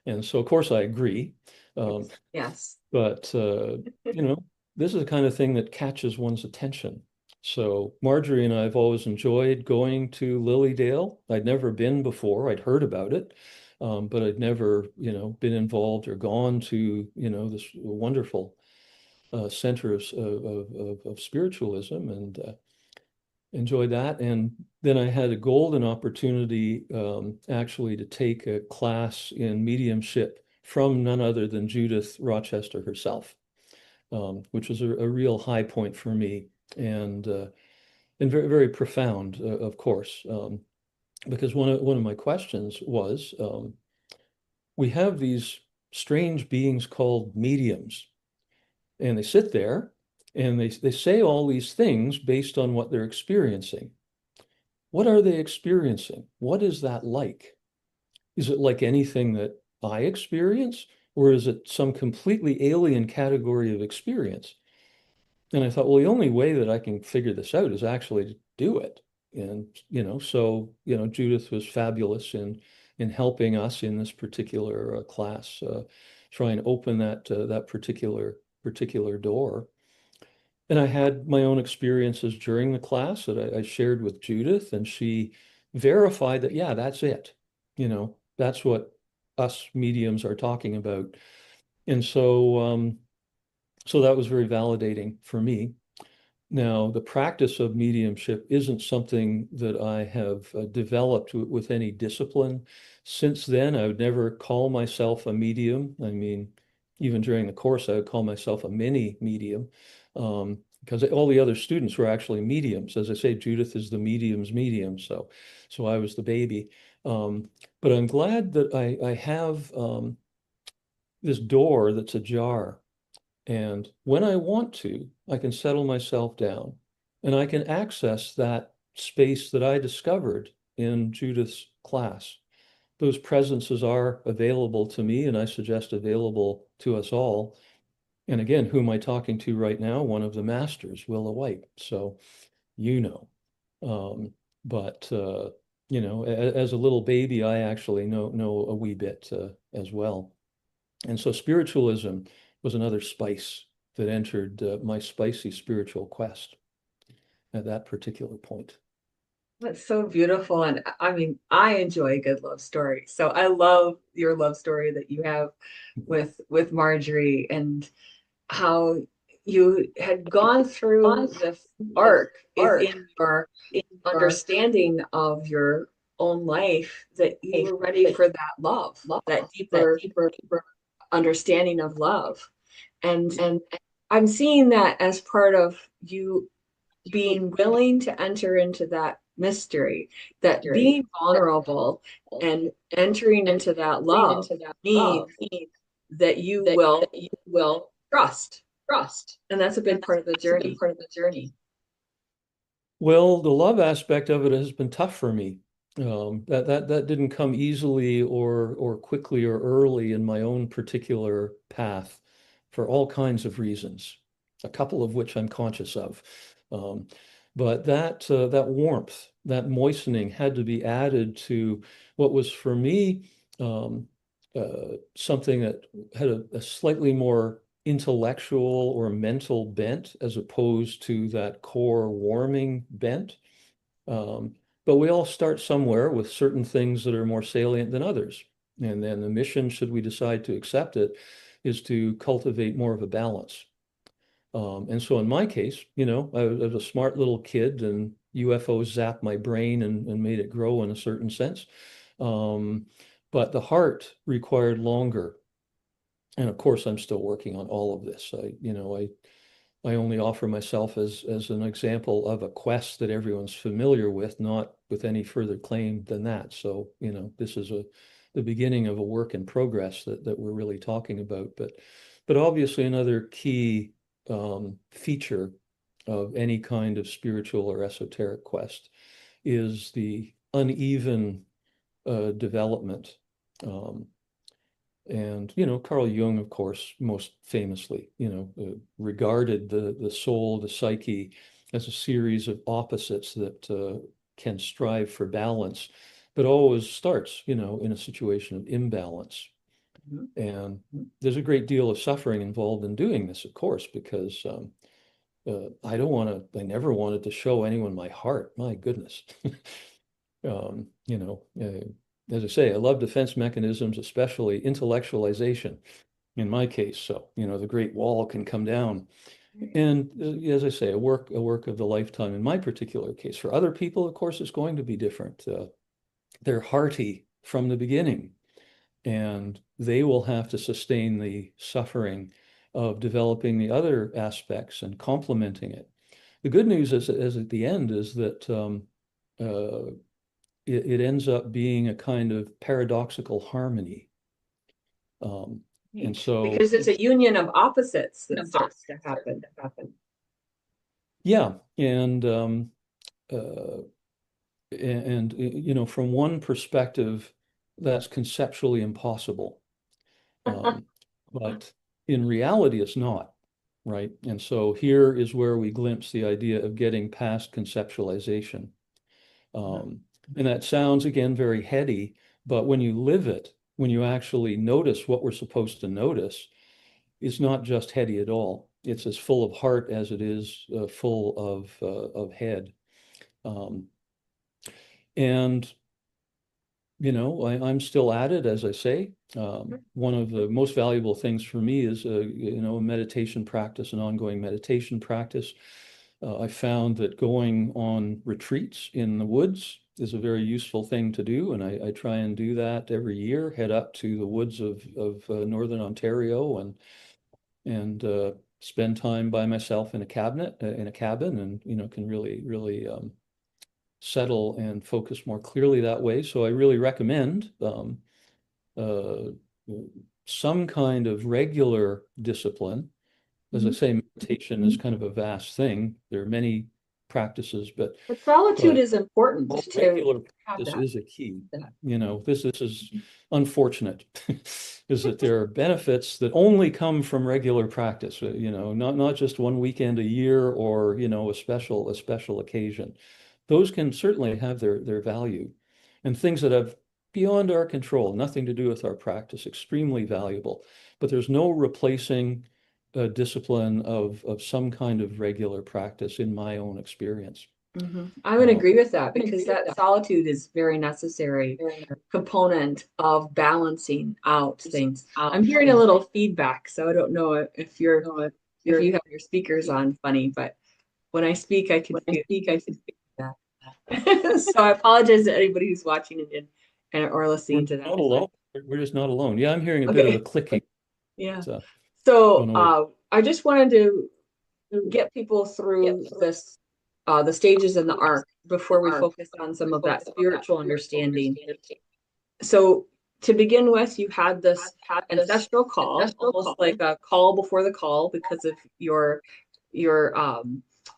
S2: And so, of course, I agree. Um,
S1: Yes.
S2: but, you know, this is the kind of thing that catches one's attention. So Marjorie and I have always enjoyed going to Lilydale. I'd never been before. I'd heard about it, but I'd never, been involved or gone to, this wonderful center of spiritualism, and enjoyed that. And then I had a golden opportunity actually to take a class in mediumship from none other than Judith Rochester herself, which was a real high point for me, and very, very profound, of course, because one of my questions was, we have these strange beings called mediums, and they sit there and they say all these things based on what they're experiencing. What are they experiencing? What is that like? Is it like anything that I experience, or is it some completely alien category of experience? And I thought, well, the only way that I can figure this out is actually to do it. And, so, Judith was fabulous in helping us in this particular class, try and open that particular door. And I had my own experiences during the class that I shared with Judith, and she verified that, yeah, that's it. That's what us mediums are talking about. And so that was very validating for me. Now, the practice of mediumship isn't something that I have developed with any discipline. Since then, I would never call myself a medium. I mean, even during the course, I would call myself a mini medium, because all the other students were actually mediums. As I say, Judith is the medium's medium, so I was the baby. But I'm glad that I have this door that's ajar. And when I want to, I can settle myself down and I can access that space that I discovered in Judith's class. Those presences are available to me, and I suggest available to us all. And again, who am I talking to right now? One of the masters, Willa White. So, you know. Um, but As a little baby, I actually know a wee bit as well. And so spiritualism was another spice that entered my spicy spiritual quest at that particular point.
S1: That's so beautiful. And I mean, I enjoy a good love story. So I love your love story that you have with Marjorie, and how you had gone through this arc in your understanding of your own life, that you were ready for that love, that deeper understanding of love. And I'm seeing that as part of you being willing to enter into that mystery, that being vulnerable and entering into that love means that you will trust. And that's a big part of the journey.
S2: Well, the love aspect of it has been tough for me. That didn't come easily or quickly or early in my own particular path for all kinds of reasons, a couple of which I'm conscious of. Um, but that warmth, that moistening had to be added to what was for me something that had a slightly more intellectual or mental bent as opposed to that core warming bent. Um, but we all start somewhere with certain things that are more salient than others. And then the mission, should we decide to accept it, is to cultivate more of a balance. And so in my case, I was a smart little kid, and UFOs zapped my brain and made it grow in a certain sense. Um, but the heart required longer. And of course, I'm still working on all of this. I only offer myself as an example of a quest that everyone's familiar with, not with any further claim than that. So, this is the beginning of a work in progress that we're really talking about. But obviously another key feature of any kind of spiritual or esoteric quest is the uneven development. Um, and, Carl Jung, of course, most famously, regarded the soul, the psyche, as a series of opposites that can strive for balance, but always starts, in a situation of imbalance.
S1: Mhm.
S2: And there's a great deal of suffering involved in doing this, of course, because I never wanted to show anyone my heart. My goodness. As I say, I love defense mechanisms, especially intellectualization in my case. So, the Great Wall can come down. And as I say, a work of the lifetime in my particular case. For other people, of course, it's going to be different. They're hearty from the beginning, and they will have to sustain the suffering of developing the other aspects and complementing it. The good news is at the end is that uh, it ends up being a kind of paradoxical harmony. Um, and so,
S1: Because it's a union of opposites that starts to happen.
S2: yeah, uh, from one perspective, that's conceptually impossible. Um, but in reality, it's not, right? And so here is where we glimpse the idea of getting past conceptualization. Um, and that sounds, again, very heady, but when you live it, when you actually notice what we're supposed to notice, it's not just heady at all. It's as full of heart as it is full of head. Um, and I'm still at it, as I say. One of the most valuable things for me is a meditation practice, an ongoing meditation practice. I found that going on retreats in the woods is a very useful thing to do, and I try and do that every year. Head up to the woods of northern Ontario and spend time by myself in a cabin, and can really settle and focus more clearly that way. So I really recommend uh, some kind of regular discipline. As I
S1: Mhm.
S2: say, meditation is kind of a vast thing. There are many practices, but
S1: But solitude
S2: but
S1: is important to
S2: regular
S1: have
S2: practice
S1: that.
S2: is a key. This is unfortunate, is that there are benefits that only come from regular practice. Not just one weekend a year or a special occasion. Those can certainly have their value, and things that have beyond our control, nothing to do with our practice, extremely valuable. But there's no replacing a discipline of some kind of regular practice in my own experience.
S1: I would agree with that because that solitude is very necessary component of balancing out things. I'm hearing a little feedback, so I don't know if you have your speakers on funny, but when I speak, I can feel that. So I apologize to anybody who's watching and or
S2: We're
S1: listening to
S2: not
S1: that.
S2: alone. We're just not alone. Yeah, I'm hearing a bit of a
S1: Okay.
S2: clicking.
S1: Yeah.
S2: So don't
S1: So
S2: know what.
S1: I just wanted to get people through this the stages in the arc before we focus on some of that spiritual understanding. So to begin with, you had this ancestral call, almost like a call before the call because of your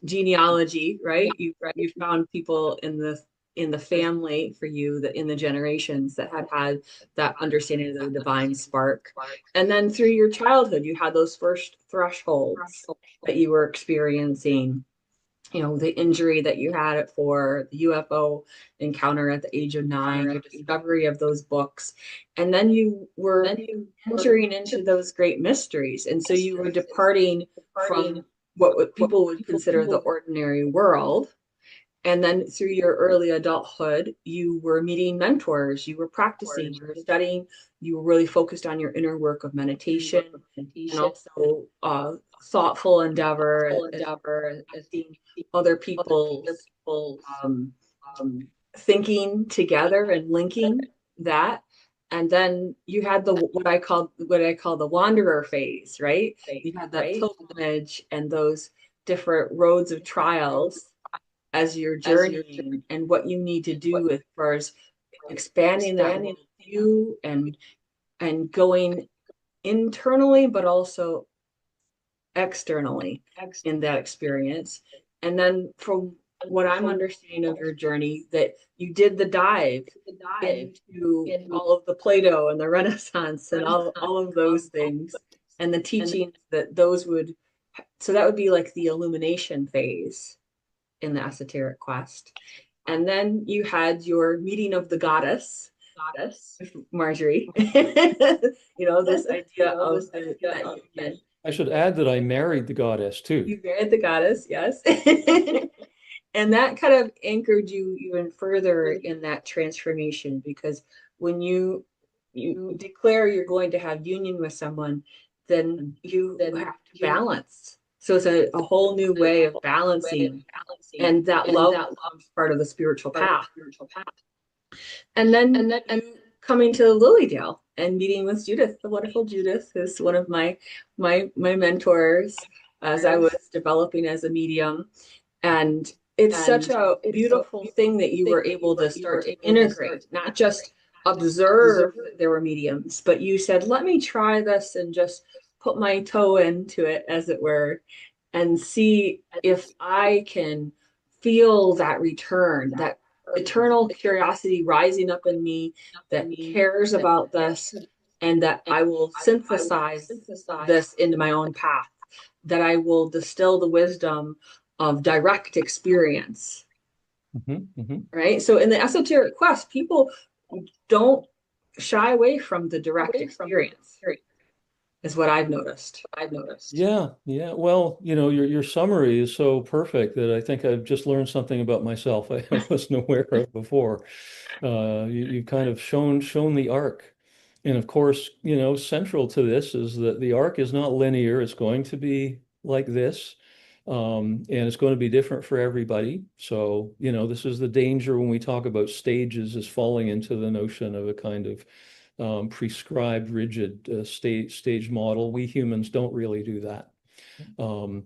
S1: genealogy, right? You found people in the family for you that in the generations that had that understanding of the divine spark. And then through your childhood, you had those first thresholds that you were experiencing, the injury that you had at 4, the UFO encounter at the age of 9, your discovery of those books. And then you were entering into those great mysteries. And so you were departing from what people would consider the ordinary world. And then through your early adulthood, you were meeting mentors, you were practicing, you were studying, you were really focused on your inner work of meditation and also thoughtful endeavor as seeing other people's um, thinking together and linking that. And then you had the what I call the wanderer phase, right? You had that pilgrimage and those different roads of trials as you're journeying and what you need to do as far as expanding that worldview and going internally but also externally in that experience. And then from what I'm understanding of your journey, that you did the dive into all of the Plato and the Renaissance and all of those things and the teachings that those would, so that would be like the illumination phase in the Esoteric Quest. And then you had your meeting of the goddess, Marjorie. This idea of that union.
S2: I should add that I married the goddess too.
S1: You married the goddess, yes. And that kind of anchored you even further in that transformation because when you declare you're going to have union with someone, then you have to balance. So it's a whole new way of balancing, and that love becomes part of the spiritual path. And then you coming to Lilydale and meeting with Judith, the wonderful Judith, who's one of my mentors as I was developing as a medium. And it's such a beautiful thing that you were able to start to integrate, not just observe that there were mediums, but you said, let me try this and just put my toe into it, as it were, and see if I can feel that return, that eternal curiosity rising up in me that cares about this, and that I will synthesize this into my own path, that I will distill the wisdom of direct experience. Right. So in the esoteric quest, people don't shy away from the direct experience, is what I've noticed.
S2: Yeah, yeah. Well, your summary is so perfect that I think I've just learned something about myself I wasn't aware of before. You kind of shown the arc. And of course, central to this is that the arc is not linear. It's going to be like this. And it's going to be different for everybody. So, this is the danger when we talk about stages, is falling into the notion of a kind of prescribed, rigid stage model. We humans don't really do that. Um,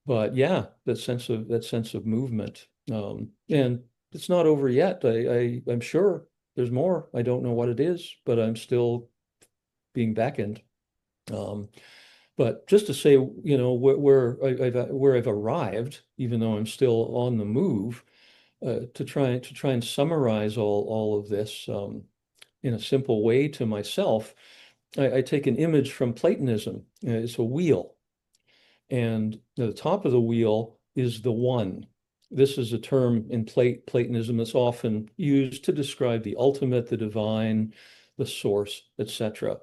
S2: but yeah, that sense of movement. And it's not over yet. I'm sure there's more. I don't know what it is, but I'm still being beckoned. Um, but just to say, where I've arrived, even though I'm still on the move, to try and summarize all of this in a simple way to myself, I take an image from Platonism. It's a wheel, and the top of the wheel is the one. This is a term in Platonism that's often used to describe the ultimate, the divine, the source, etc.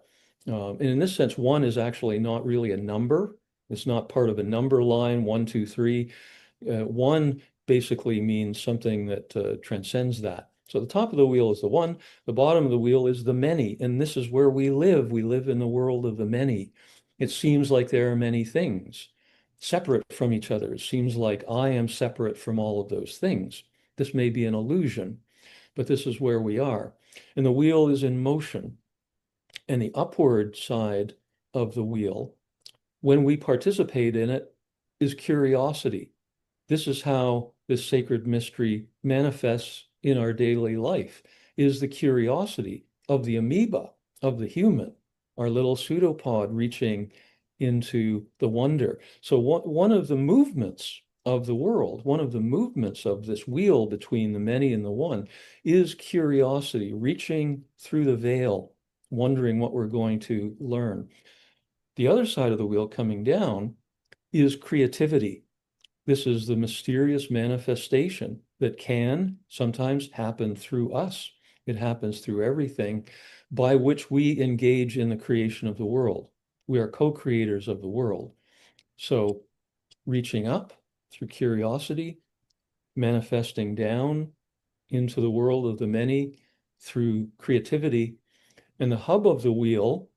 S2: And in this sense, one is actually not really a number. It's not part of a number line, one, two, three. One basically means something that transcends that. So the top of the wheel is the one, the bottom of the wheel is the many, and this is where we live. We live in the world of the many. It seems like there are many things separate from each other. It seems like I am separate from all of those things. This may be an illusion, but this is where we are. And the wheel is in motion. And the upward side of the wheel, when we participate in it, is curiosity. This is how this sacred mystery manifests in our daily life, is the curiosity of the amoeba, of the human, our little pseudopod reaching into the wonder. So one of the movements of the world, one of the movements of this wheel between the many and the one, is curiosity, reaching through the veil, wondering what we're going to learn. The other side of the wheel coming down is creativity. This is the mysterious manifestation that can sometimes happen through us. It happens through everything by which we engage in the creation of the world. We are co-creators of the world. So reaching up through curiosity, manifesting down into the world of the many through creativity. And the hub of the wheel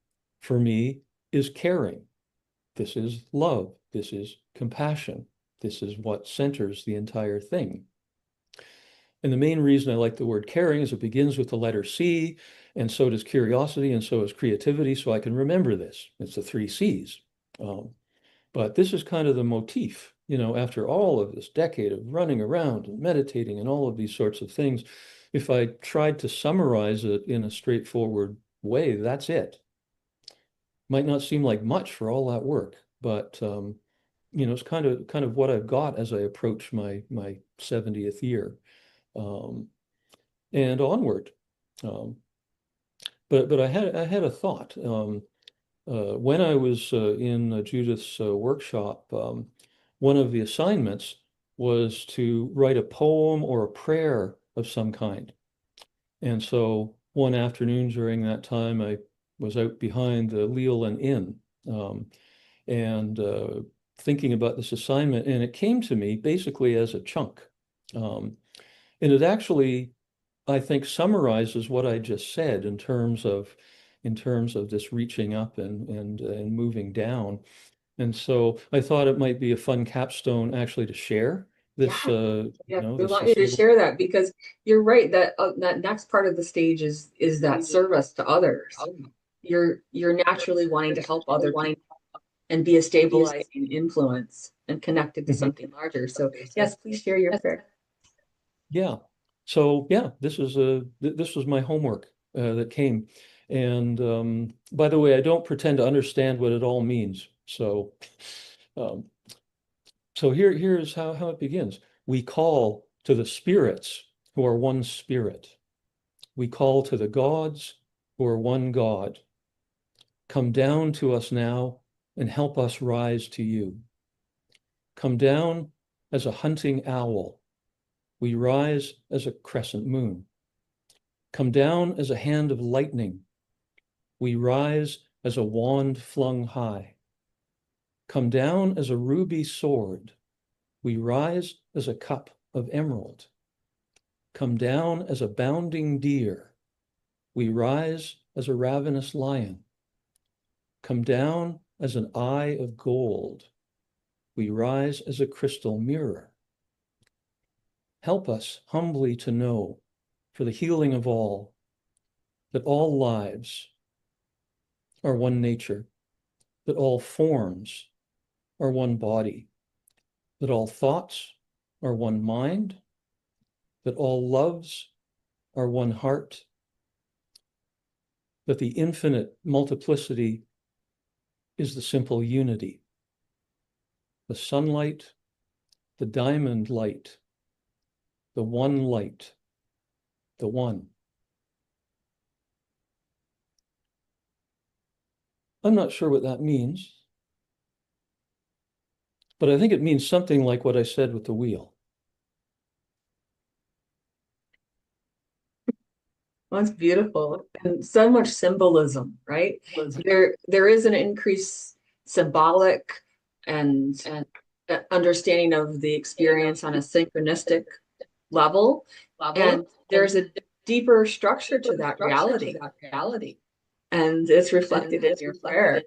S2: for me is caring. This is love. This is compassion. This is what centers the entire thing. And the main reason I like the word caring is it begins with the letter C, and so does curiosity, and so is creativity, so I can remember this. It's the three C's. But this is kind of the motif, after all of this decade of running around and meditating and all of these sorts of things, if I tried to summarize it in a straightforward way, that's it. Might not seem like much for all that work, but it's kind of what I've got as I approach my 70th year, um, and onward. Um, but I had a thought when I was in Judith's workshop. One of the assignments was to write a poem or a prayer of some kind. And so one afternoon during that time, I was out behind the Leland Inn, and thinking about this assignment, and it came to me basically as a chunk. And it actually, I think, summarizes what I just said in terms of this reaching up and moving down. And so I thought it might be a fun capstone actually to share this,
S1: Yeah. Yeah, we
S2: this
S1: want you to
S2: little.
S1: share that because you're right that that next part of the stage is that service to others. You're naturally wanting to help other people and be a stabilizing influence and connected to
S2: Mhm.
S1: something larger. So yes, please share your prayer.
S2: Yeah. So yeah, this was my homework that came. And by the way, I don't pretend to understand what it all means. Um, so here's how it begins. We call to the spirits who are one spirit. We call to the gods who are one God. Come down to us now and help us rise to you. Come down as a hunting owl. We rise as a crescent moon. Come down as a hand of lightning. We rise as a wand flung high. Come down as a ruby sword. We rise as a cup of emerald. Come down as a bounding deer. We rise as a ravenous lion. Come down as an eye of gold. We rise as a crystal mirror. Help us humbly to know, for the healing of all, that all lives are one nature, that all forms are one body, that all thoughts are one mind, that all loves are one heart, that the infinite multiplicity is the simple unity, the sunlight, the diamond light, the one light, the one. I'm not sure what that means, but I think it means something like what I said with the wheel.
S1: Well, it's beautiful and so much symbolism, right? There is an increased symbolic and understanding of the experience on a synchronistic level, and there's a deeper structure to that reality, and it's reflected in your prayer.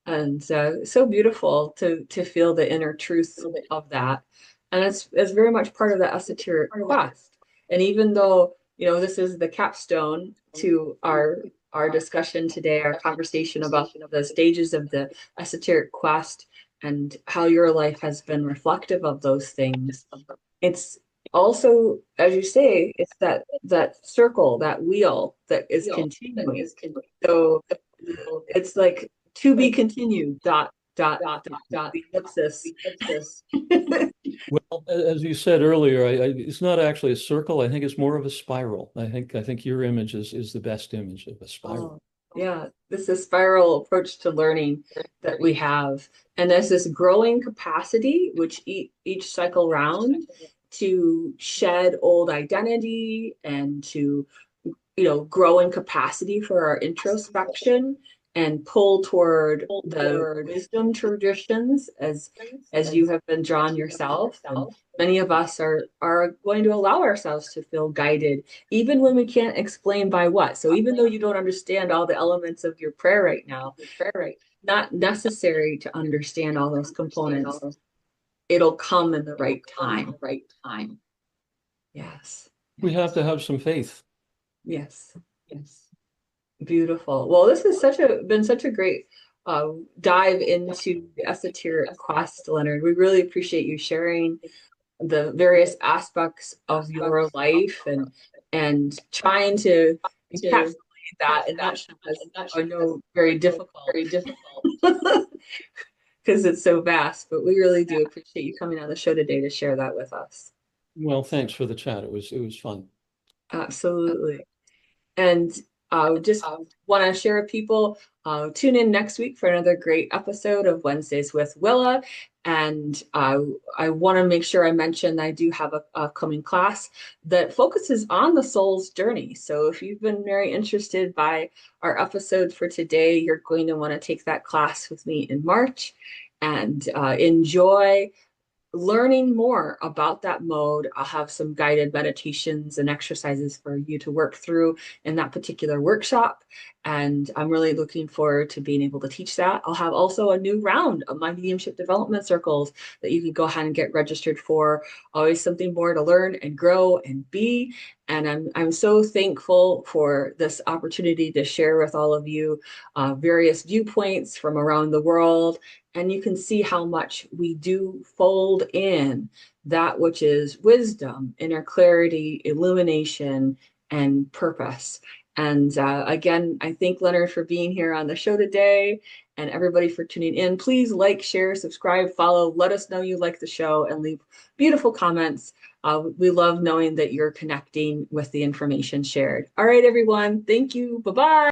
S1: And so beautiful to feel the inner truth of that. And it's very much part of the esoteric quest. And even though, this is the capstone to our discussion today, our conversation about the stages of the esoteric quest and how your life has been reflective of those things. It's also, as you say, it's that circle, that wheel that is continuing. So it's like to be continued, the ellipsis.
S2: Well, as you said earlier, it's not actually a circle. I think it's more of a spiral. I think your image is the best image of a spiral.
S1: Oh, yeah, this is spiral approach to learning that we have. And there's this growing capacity, which each cycle round to shed old identity and to grow in capacity for our introspection and pull toward the wisdom traditions as you have been drawn yourself. And many of us are going to allow ourselves to feel guided, even when we can't explain by what. So even though you don't understand all the elements of your prayer right now, not necessary to understand all those components. It'll come in the right time. Yes.
S2: We have to have some faith.
S1: Yes. Beautiful. Well, this has been such a great dive into the esoteric quest, Leonard. We really appreciate you sharing the various aspects of your life and trying to encapsulate that. And that was, I know, very difficult because it's so vast. But we really do appreciate you coming on the show today to share that with us.
S2: Well, thanks for the chat. It was fun.
S1: Absolutely. And just want to share with people, tune in next week for another great episode of Wednesdays with Willa. And I want to make sure I mention I do have a upcoming class that focuses on the soul's journey. So if you've been very interested by our episode for today, you're going to want to take that class with me in March and enjoy learning more about that mode. I'll have some guided meditations and exercises for you to work through in that particular workshop. And I'm really looking forward to being able to teach that. I'll have also a new round of my mediumship development circles that you can go ahead and get registered for. Always something more to learn and grow and be. And I'm so thankful for this opportunity to share with all of you various viewpoints from around the world. And you can see how much we do fold in that which is wisdom, inner clarity, illumination, and purpose. And again, I thank Leonard for being here on the show today and everybody for tuning in. Please like, share, subscribe, follow. Let us know you like the show and leave beautiful comments. We love knowing that you're connecting with the information shared. All right, everyone. Thank you. Bye-bye.